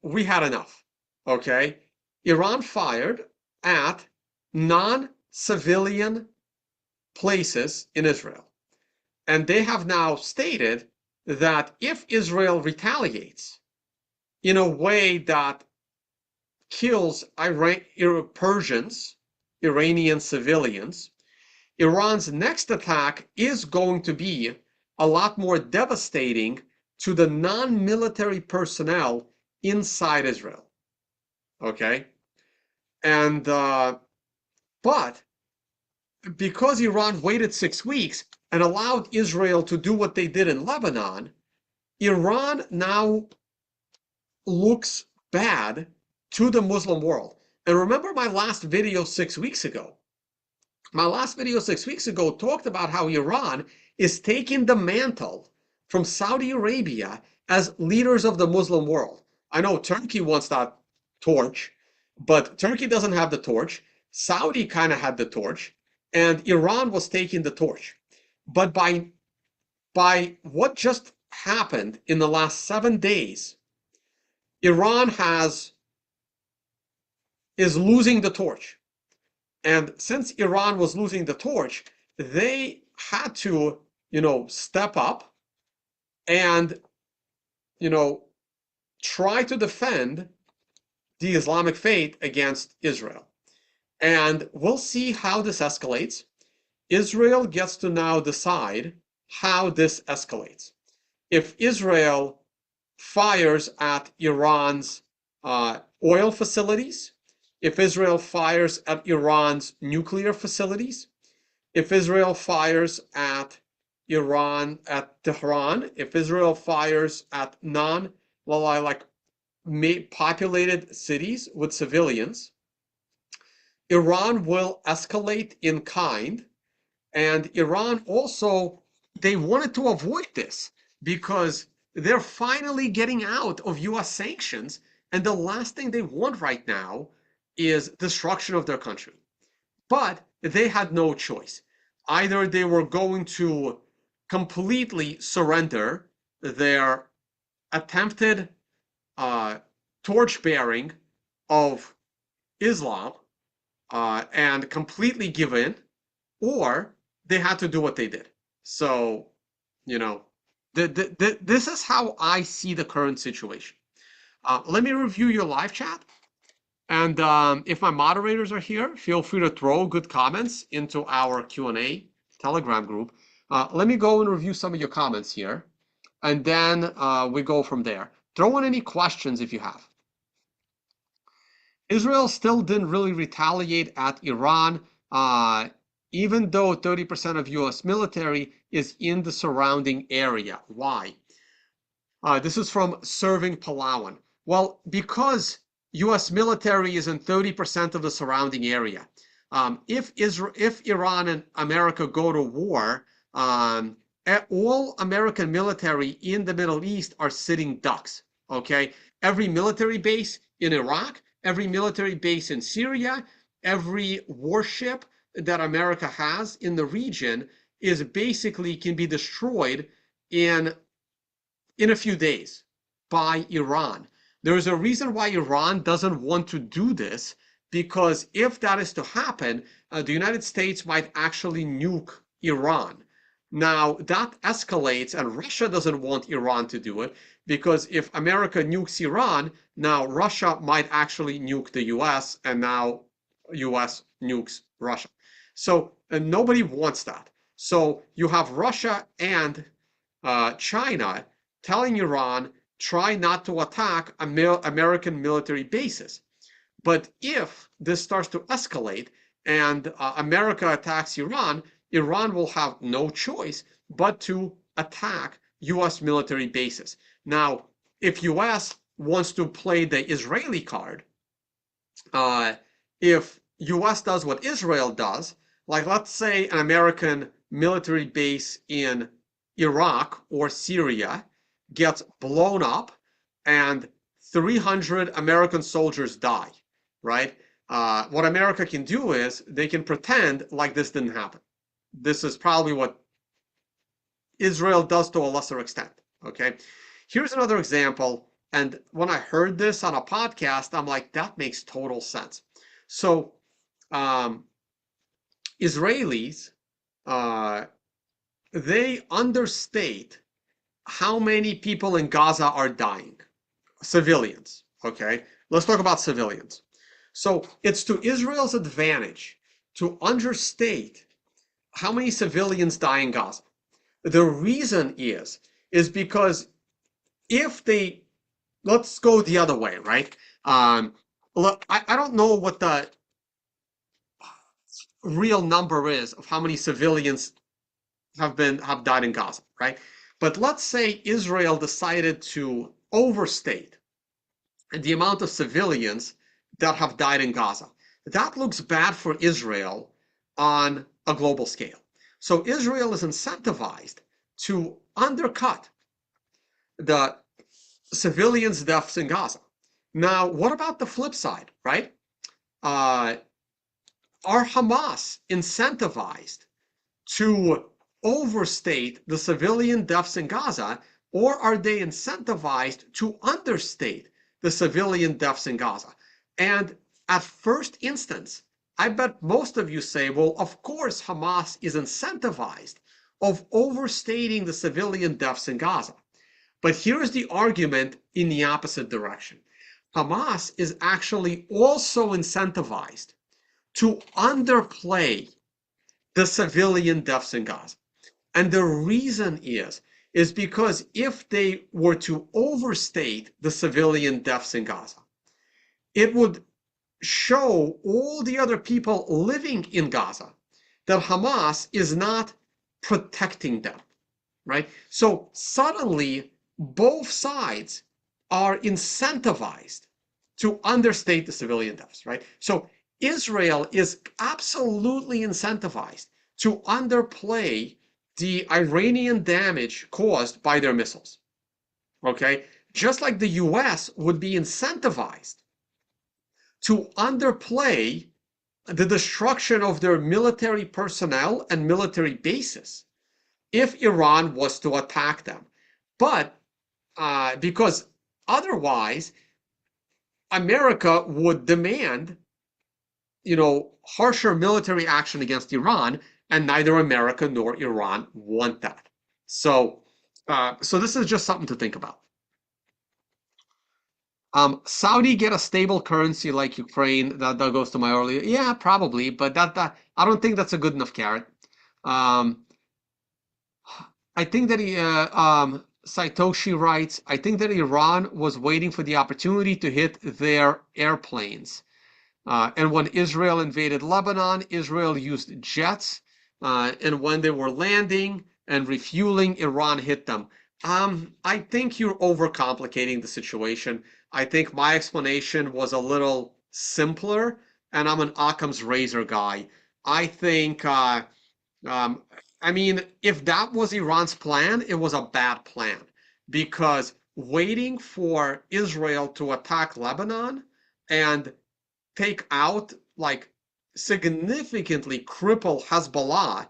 we had enough. Okay? Iran fired at non-civilian places in Israel. And they have now stated that if Israel retaliates in a way that kills Persians, Iranian civilians, Iran's next attack is going to be a lot more devastating to the non-military personnel inside Israel. Okay? And, but because Iran waited 6 weeks and allowed Israel to do what they did in Lebanon, Iran now looks bad to the Muslim world. And remember my last video 6 weeks ago. My last video 6 weeks ago talked about how Iran is taking the mantle from Saudi Arabia as leaders of the Muslim world. I know Turkey wants that torch, but Turkey doesn't have the torch. Saudi kind of had the torch, and Iran was taking the torch. But by what just happened in the last 7 days, Iran is losing the torch. And since Iran was losing the torch, they had to, step up and, try to defend the Islamic faith against Israel. And we'll see how this escalates. Israel gets to now decide how this escalates. If Israel fires at Iran's oil facilities, if Israel fires at Iran's nuclear facilities, if Israel fires at Tehran, if Israel fires at populated cities with civilians, Iran will escalate in kind. And Iran also, they wanted to avoid this because they're finally getting out of US sanctions, and the last thing they want right now is destruction of their country. But they had no choice. Either they were going to completely surrender their attempted torch-bearing of Islam and completely give in, or they had to do what they did. So, you know, this is how I see the current situation. Let me review your live chat. And if my moderators are here, feel free to throw good comments into our Q&A Telegram group. Let me go and review some of your comments here, and then we go from there. Throw in any questions if you have. Israel still didn't really retaliate at Iran, even though 30% of U.S. military is in the surrounding area. Why? This is from Serving Palawan. Well, because U.S. military is in 30% of the surrounding area. If Iran and America go to war, all American military in the Middle East are sitting ducks. Okay, every military base in Iraq, every military base in Syria, every warship that America has in the region is basically can be destroyed in a few days by Iran. There is a reason why Iran doesn't want to do this, because if that is to happen, the United States might actually nuke Iran. Now, that escalates, and Russia doesn't want Iran to do it, because if America nukes Iran, now Russia might actually nuke the US, and now US nukes Russia. So nobody wants that. So you have Russia and China telling Iran, try not to attack American military bases. But if this starts to escalate and America attacks Iran, Iran will have no choice but to attack U.S. military bases. Now, if U.S. wants to play the Israeli card, if U.S. does what Israel does, like let's say an American military base in Iraq or Syria gets blown up and 300 American soldiers die, right? What America can do is they can pretend like this didn't happen. This is probably what Israel does to a lesser extent, okay? Here's another example, and when I heard this on a podcast, I'm like, that makes total sense. So Israelis, they understate how many people in Gaza are dying. Civilians, okay? Let's talk about civilians. So it's to Israel's advantage to understate how many civilians die in Gaza. The reason is because if they, let's go the other way, right? Look, I don't know what the real number is of how many civilians have died in Gaza, right? But let's say Israel decided to overstate the amount of civilians that have died in Gaza. That looks bad for Israel on a global scale. So Israel is incentivized to undercut the civilians' deaths in Gaza. Now, what about the flip side, right? Are Hamas incentivized to overstate the civilian deaths in Gaza, or are they incentivized to understate the civilian deaths in Gaza? And at first instance, I bet most of you say, well, of course Hamas is incentivized of overstating the civilian deaths in Gaza. But here's the argument in the opposite direction. Hamas is actually also incentivized to underplay the civilian deaths in Gaza. And the reason is because if they were to overstate the civilian deaths in Gaza, it would show all the other people living in Gaza that Hamas is not protecting them, right? So suddenly, both sides are incentivized to understate the civilian deaths, right? So Israel is absolutely incentivized to underplay the Iranian damage caused by their missiles, okay? Just like the US would be incentivized to underplay the destruction of their military personnel and military bases if Iran was to attack them. But because Otherwise, America would demand, harsher military action against Iran, and neither America nor Iran want that. So, so this is just something to think about. Saudi get a stable currency like Ukraine. That goes to my earlier. Yeah, probably, but that I don't think that's a good enough carrot. Um, I think that Saitoshi writes, I think that Iran was waiting for the opportunity to hit their airplanes. And when Israel invaded Lebanon, Israel used jets. And when they were landing and refueling, Iran hit them. I think you're overcomplicating the situation. I think my explanation was a little simpler, and I'm an Occam's razor guy. I think, um, I mean, if that was Iran's plan, it was a bad plan because waiting for Israel to attack Lebanon and take out, like, significantly cripple Hezbollah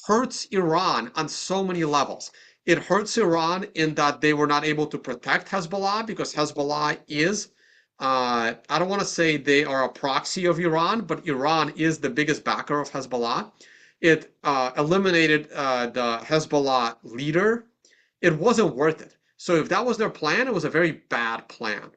hurts Iran on so many levels. It hurts Iran in that they were not able to protect Hezbollah because Hezbollah is, I don't want to say they are a proxy of Iran, but Iran is the biggest backer of Hezbollah. It eliminated the Hezbollah leader. It wasn't worth it. So if that was their plan, it was a very bad plan.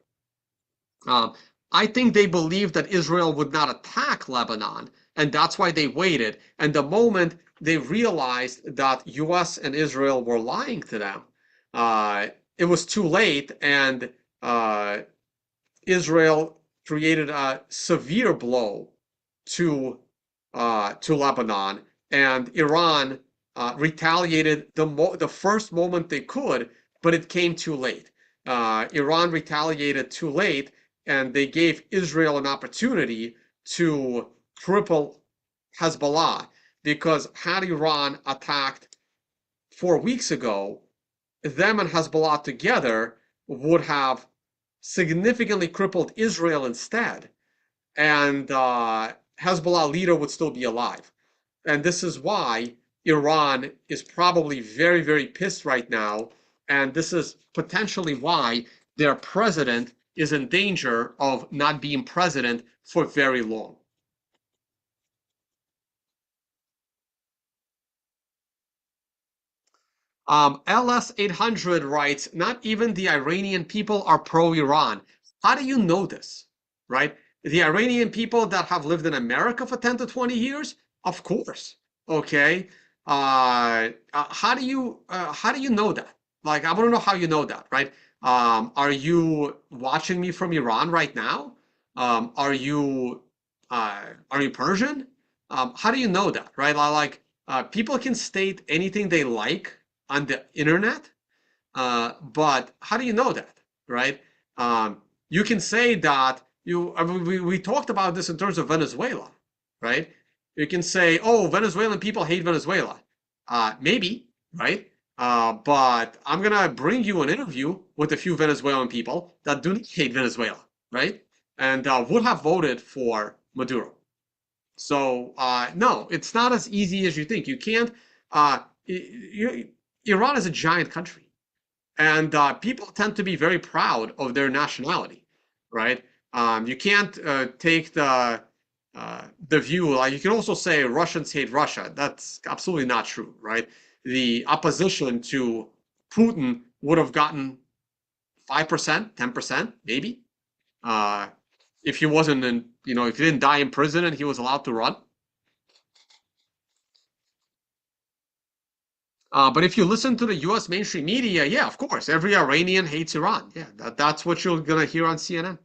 Um, I think they believed that Israel would not attack Lebanon, and that's why they waited. And the moment they realized that U.S. and Israel were lying to them, it was too late, and Israel created a severe blow to Lebanon, and Iran retaliated the first moment they could, but it came too late. Iran retaliated too late, and they gave Israel an opportunity to cripple Hezbollah, because had Iran attacked 4 weeks ago, them and Hezbollah together would have significantly crippled Israel instead, and Hezbollah leader would still be alive. And this is why Iran is probably very, very pissed right now, and this is potentially why their president is in danger of not being president for very long. LS800 writes, not even the Iranian people are pro-Iran. How do you know this, right? The Iranian people that have lived in America for 10 to 20 years? Of course. Okay. How do you know that? Like, I want to know how you know that, right? Are you watching me from Iran right now? Are you Persian? How do you know that, right? Like, people can state anything they like on the internet, but how do you know that, right? You can say that we talked about this in terms of Venezuela, right? You can say, oh, Venezuelan people hate Venezuela. Maybe, right? But I'm gonna bring you an interview with a few Venezuelan people that do not hate Venezuela, right? And would have voted for Maduro. So no, it's not as easy as you think. You can't. Iran is a giant country, and people tend to be very proud of their nationality, right? You can't take the view, like, you can also say Russians hate Russia. That's absolutely not true, right? The opposition to Putin would have gotten 5%, 10%, maybe, if he wasn't in, if he didn't die in prison and he was allowed to run. But if you listen to the U.S. mainstream media, yeah, of course, every Iranian hates Iran. Yeah, that's what you're gonna hear on CNN.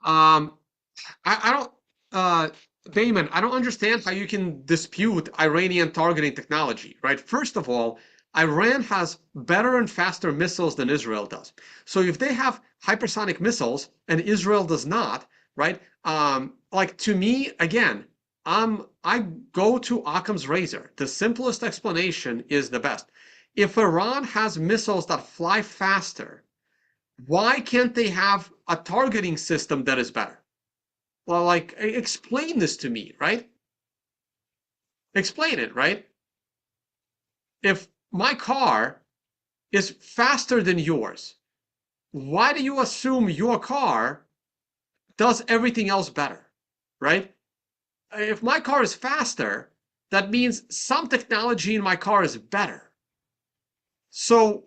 Um, I don't, Bayman, I don't understand how you can dispute Iranian targeting technology, right? First of all, Iran has better and faster missiles than Israel does. So if they have hypersonic missiles and Israel does not, right? Like, to me, again, I go to Occam's razor. The simplest explanation is the best. If Iran has missiles that fly faster, why can't they have a targeting system that is better? Well, like, explain this to me, right? Explain it, right? If my car is faster than yours, why do you assume your car does everything else better, right? If my car is faster, that means some technology in my car is better. So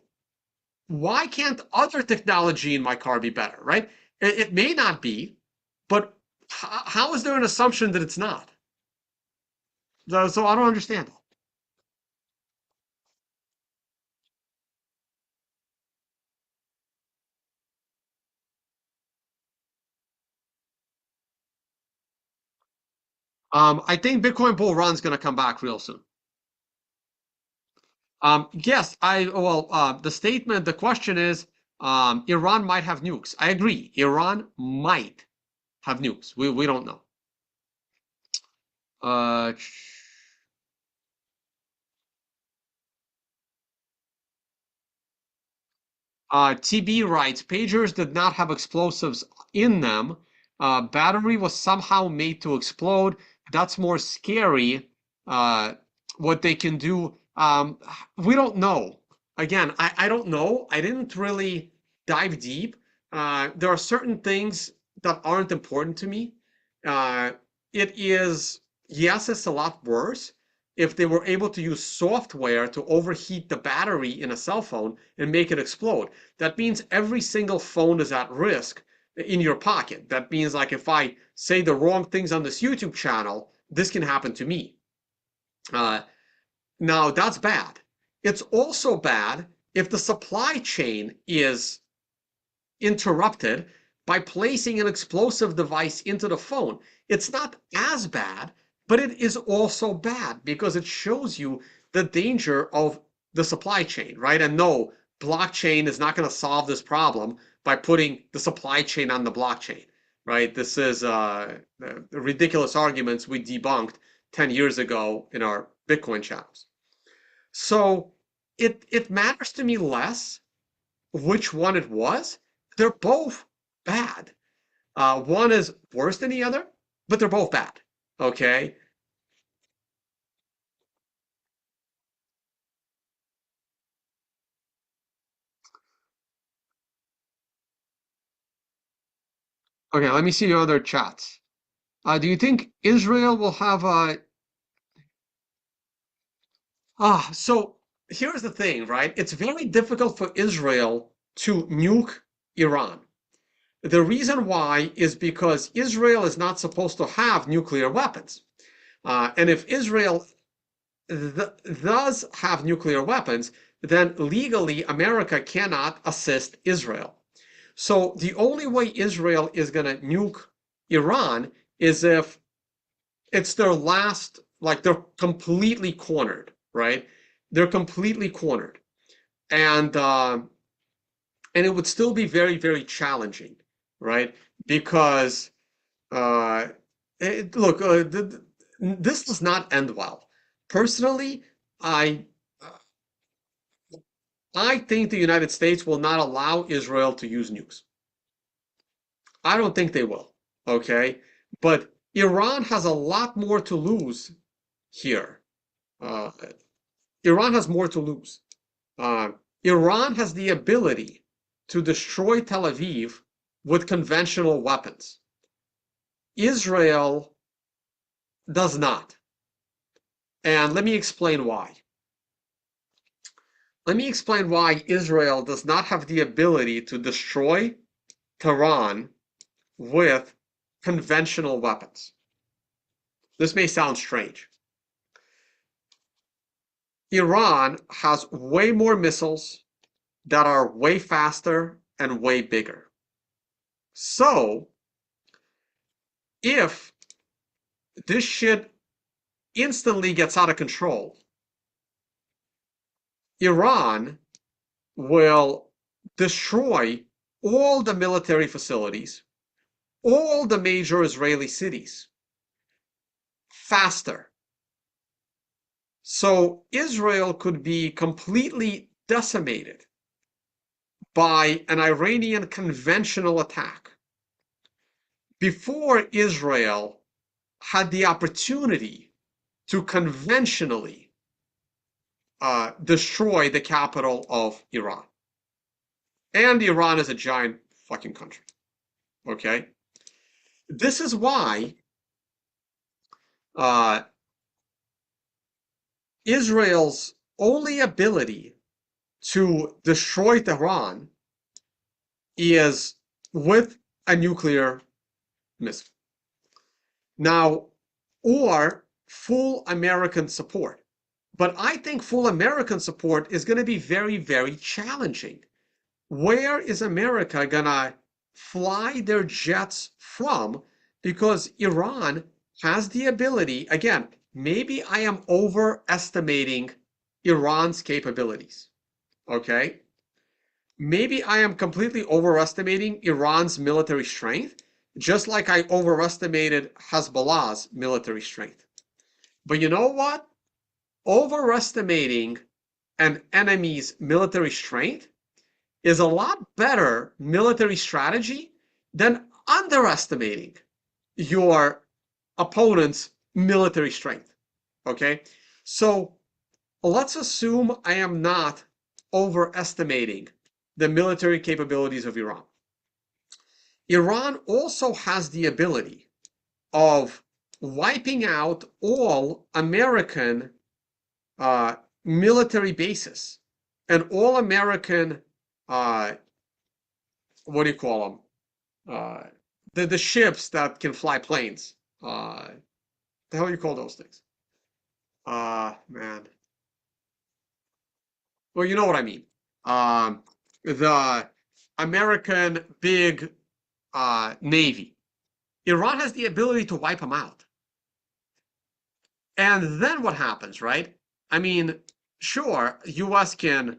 why can't other technology in my car be better, right? It may not be, but how is there an assumption that it's not? So I don't understand that. I think Bitcoin bull run is going to come back real soon. Yes, the statement, the question is, Iran might have nukes. I agree. Iran might have nukes. We don't know. Uh, TB writes, pagers did not have explosives in them. Battery was somehow made to explode. That's more scary. What they can do, we don't know. Again, I don't know. I didn't really dive deep. There are certain things that aren't important to me. Uh, it is, yes, it's a lot worse if they were able to use software to overheat the battery in a cell phone and make it explode. That means every single phone is at risk in your pocket. That means, like, if I say the wrong things on this YouTube channel, this can happen to me. Now, that's bad. It's also bad if the supply chain is interrupted by placing an explosive device into the phone. It's not as bad, but it is also bad because it shows you the danger of the supply chain, right? And no, blockchain is not going to solve this problem by putting the supply chain on the blockchain, right? This is ridiculous arguments we debunked 10 years ago in our Bitcoin channels. So it matters to me less which one it was. They're both bad. One is worse than the other, but they're both bad. Okay. Okay. Let me see your other chats. Do you think Israel will have a? So here's the thing, right? It's very difficult for Israel to nuke Iran. The reason why is because Israel is not supposed to have nuclear weapons. And if Israel does have nuclear weapons, then legally America cannot assist Israel. So the only way Israel is going to nuke Iran is if it's their last, like, they're completely cornered, right? They're completely cornered. And it would still be very, very challenging, right? Because look, this does not end well. Personally, I I think the United States will not allow Israel to use nukes. I don't think they will. Okay, but Iran has a lot more to lose here. Uh, Iran has more to lose. Uh, Iran has the ability to destroy Tel Aviv with conventional weapons. Israel does not. And let me explain why. Let me explain why Israel does not have the ability to destroy Tehran with conventional weapons. This may sound strange. Iran has way more missiles that are way faster and way bigger. So, if this shit instantly gets out of control, Iran will destroy all the military facilities, all the major Israeli cities faster. So Israel could be completely decimated by an Iranian conventional attack before Israel had the opportunity to conventionally destroy the capital of Iran. And Iran is a giant fucking country. Okay? This is why Israel's only ability to destroy Tehran is with a nuclear missile. Now, or full American support. But I think full American support is going to be very, very challenging. Where is America going to fly their jets from? Because Iran has the ability, again, maybe I am overestimating Iran's capabilities, okay? Maybe I am completely overestimating Iran's military strength, just like I overestimated Hezbollah's military strength. But you know what? Overestimating an enemy's military strength is a lot better military strategy than underestimating your opponent's military strength. Okay? So let's assume I am not overestimating the military capabilities of Iran. Iran also has the ability of wiping out all American military bases and all American, what do you call them? The ships that can fly planes. The hell do you call those things? Man. Well, you know what I mean. The American big Navy. Iran has the ability to wipe them out. And then what happens, right? I mean, sure, US can,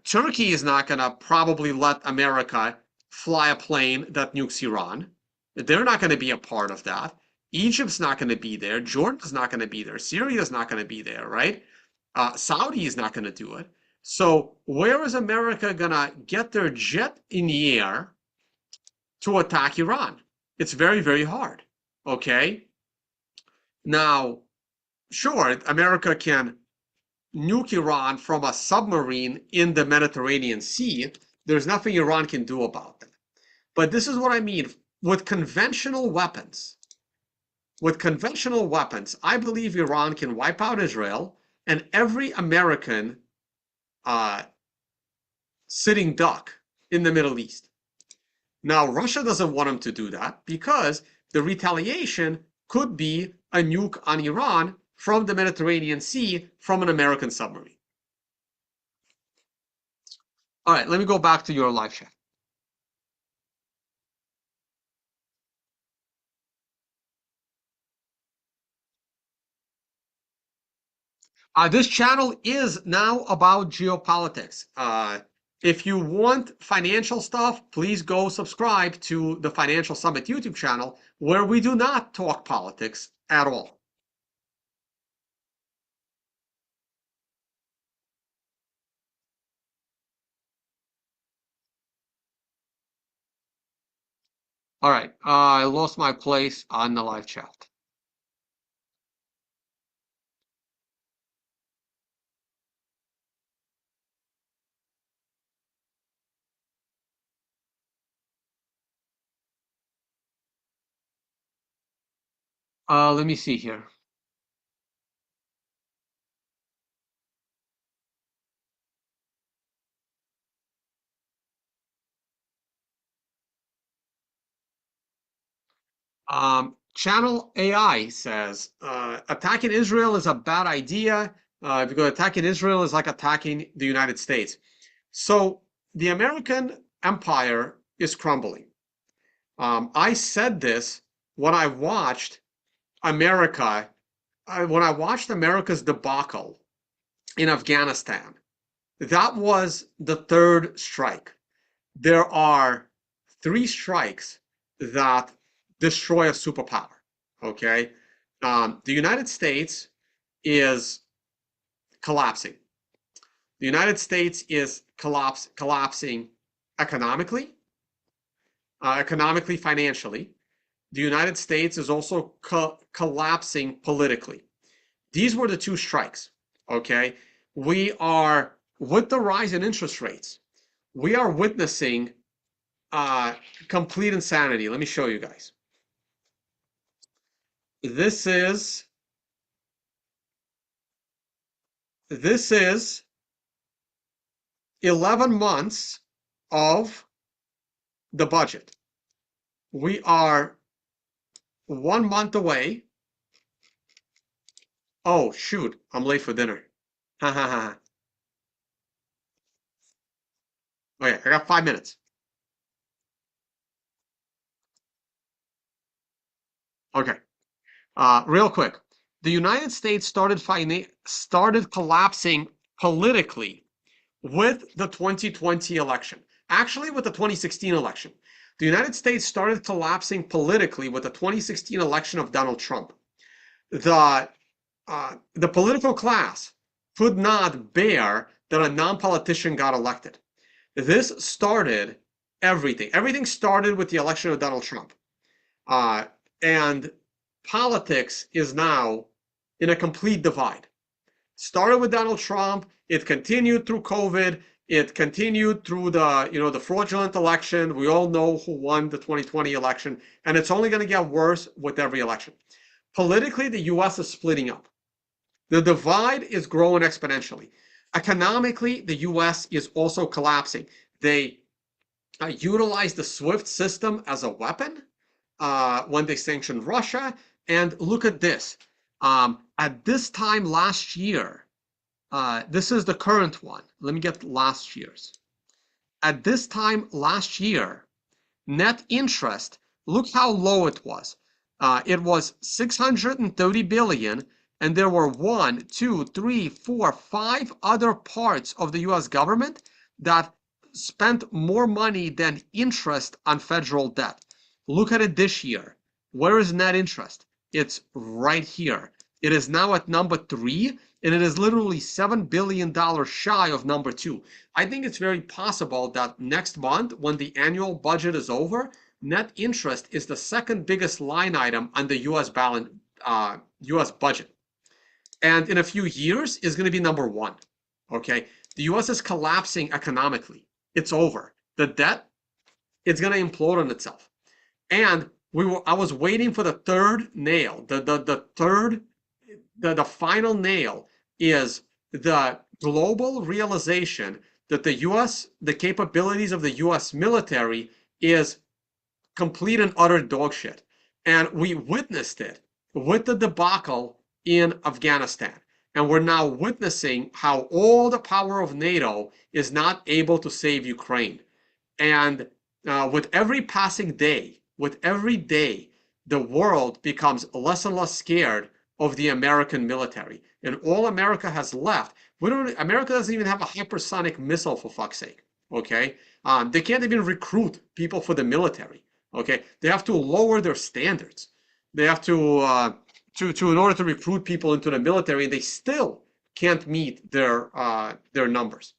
Turkey is not going to probably let America fly a plane that nukes Iran. They're not going to be a part of that. Egypt's not going to be there. Jordan's not going to be there. Syria's not going to be there, right? Saudi is not going to do it. So where is America going to get their jet in the air to attack Iran? It's very, very hard, okay? Now, sure, America can nuke Iran from a submarine in the Mediterranean Sea. There's nothing Iran can do about that. But this is what I mean. With conventional weapons, I believe Iran can wipe out Israel and every American sitting duck in the Middle East. Now, Russia doesn't want them to do that because the retaliation could be a nuke on Iran from the Mediterranean Sea from an American submarine. All right, let me go back to your live chat. This channel is now about geopolitics. If you want financial stuff, please go subscribe to the Financial Summit YouTube channel, where we do not talk politics at all. All right, I lost my place on the live chat. Let me see here. Channel AI says attacking Israel is a bad idea because attacking Israel is like attacking the United States. So the American empire is crumbling. I said this when I watched America, when I watched America's debacle in Afghanistan. That was the third strike. There are 3 strikes that destroy a superpower. Okay, the United States is collapsing. The United States is collapsing economically, financially. the United States is also collapsing politically. These were the two strikes, okay? We are, with the rise in interest rates, we are witnessing complete insanity. Let me show you guys. This is 11 months of the budget. We are 1 month away. Oh, shoot, I'm late for dinner. Ha ha ha. Okay, I got 5 minutes. Okay, real quick. The United States started collapsing politically with the 2020 election. Actually, with the 2016 election. The United States started collapsing politically with the 2016 election of Donald Trump. The political class could not bear that a non-politician got elected. This started everything. Everything started with the election of Donald Trump. And politics is now in a complete divide. Started with Donald Trump, it continued through COVID, it continued through the fraudulent election. We all know who won the 2020 election, and it's only going to get worse with every election. Politically, the US is splitting up. The divide is growing exponentially. Economically, the US is also collapsing. They utilize the SWIFT system as a weapon when they sanctioned Russia. And look at this. At this time last year, this is the current one. Let me get last year's. At this time last year, net interest, look how low it was. It was 630 billion, and there were 1, 2, 3, 4, 5 other parts of the US government that spent more money than interest on federal debt. Look at it this year. Where is net interest? It's right here. It is now at number 3, and it is literally $7 billion shy of number 2. I think it's very possible that next month, when the annual budget is over, net interest is the second biggest line item on the US budget. And in a few years, is going to be number 1. Okay? The US is collapsing economically. It's over. The debt, it's going to implode on itself. And I was waiting for the third nail. The final nail is the global realization that the capabilities of the US military is complete and utter dog shit. And we witnessed it with the debacle in Afghanistan. And we're now witnessing how all the power of NATO is not able to save Ukraine. And with every passing day, with every day, the world becomes less and less scared of the American military. And all America has left, America doesn't even have a hypersonic missile, for fuck's sake. Okay? They can't even recruit people for the military. Okay? They have to lower their standards. They have to in order to recruit people into the military, they still can't meet their numbers.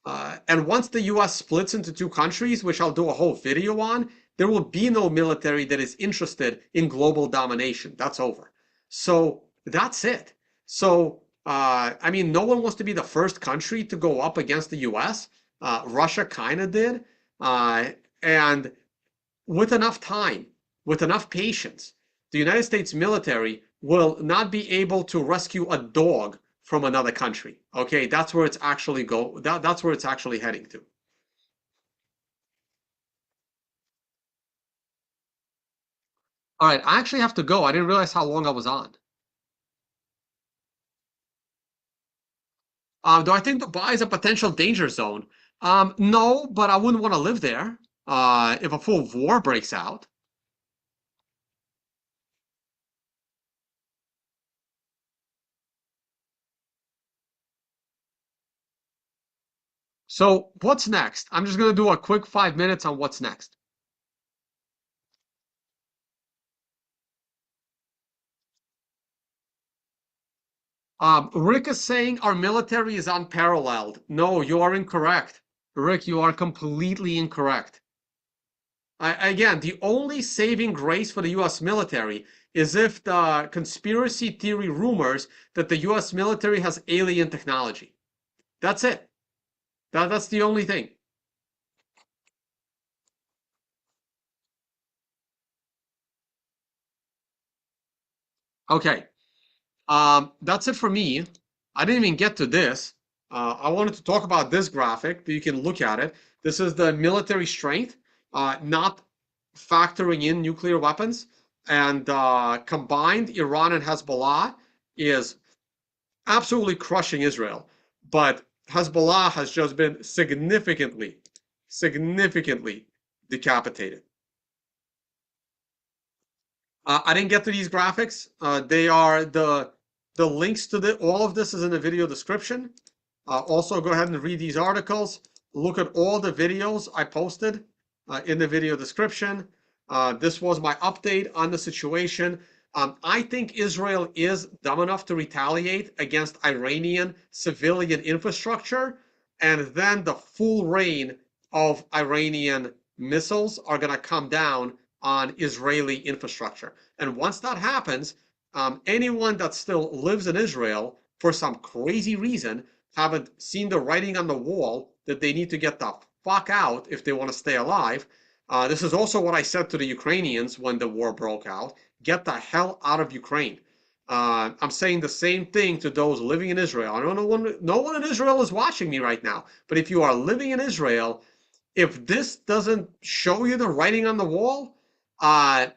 And once the US splits into 2 countries, which I'll do a whole video on, there will be no military that is interested in global domination. That's over. So that's it. So, I mean, no one wants to be the first country to go up against the US. Russia kind of did. And with enough time, with enough patience, the United States military will not be able to rescue a dog from another country. Okay, that's where it's actually that's where it's actually heading to. All right, I actually have to go. I didn't realize how long I was on. Do I think Dubai is a potential danger zone? No, but I wouldn't want to live there if a full war breaks out. So what's next? I'm just going to do a quick 5 minutes on what's next. Rick is saying our military is unparalleled. No, you are incorrect. Rick, you are completely incorrect. Again, the only saving grace for the US military is if the conspiracy theory rumors that the US military has alien technology. That's it. That's the only thing. Okay. That's it for me. I didn't even get to this. I wanted to talk about this graphic, but you can look at it. This is the military strength, not factoring in nuclear weapons. And combined, Iran and Hezbollah is absolutely crushing Israel. But Hezbollah has just been significantly decapitated. I didn't get to these graphics. They are the links to all of this is in the video description. Also, go ahead and read these articles. Look at all the videos I posted in the video description. This was my update on the situation. I think Israel is dumb enough to retaliate against Iranian civilian infrastructure, and then the full rain of Iranian missiles are going to come down on Israeli infrastructure. And once that happens, anyone that still lives in Israel, for some crazy reason, haven't seen the writing on the wall that they need to get the fuck out if they want to stay alive. This is also what I said to the Ukrainians when the war broke out. Get the hell out of Ukraine. I'm saying the same thing to those living in Israel. I don't know, no one in Israel is watching me right now, but if you are living in Israel, if this doesn't show you the writing on the wall, I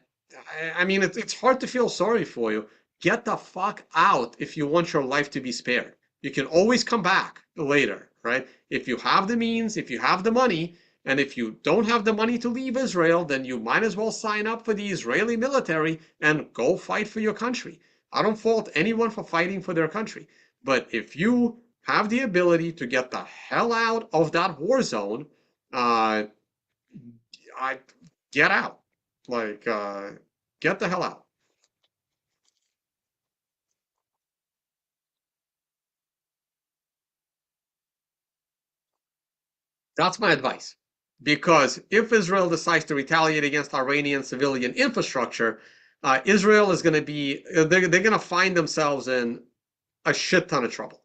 mean, it's hard to feel sorry for you. Get the fuck out if you want your life to be spared. You can always come back later, right? If you have the means, if you have the money, and if you don't have the money to leave Israel, then you might as well sign up for the Israeli military and go fight for your country. I don't fault anyone for fighting for their country. But if you have the ability to get the hell out of that war zone, I get out. Like, get the hell out. That's my advice. Because if Israel decides to retaliate against Iranian civilian infrastructure, Israel is going to be, they're going to find themselves in a shit ton of trouble.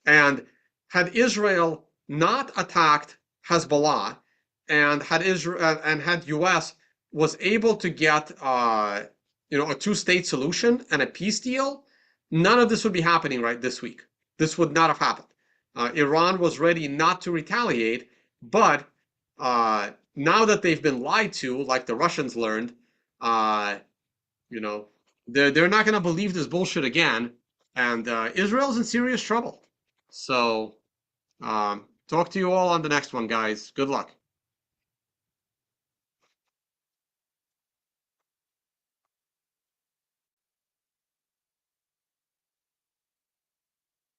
And had Israel not attacked Hezbollah, and had Israel and had US was able to get a two-state solution and a peace deal, none of this would be happening right this week. This would not have happened. Iran was ready not to retaliate, but now that they've been lied to, like the Russians learned, you know, they're not going to believe this bullshit again, and Israel's in serious trouble. So, talk to you all on the next one, guys. Good luck.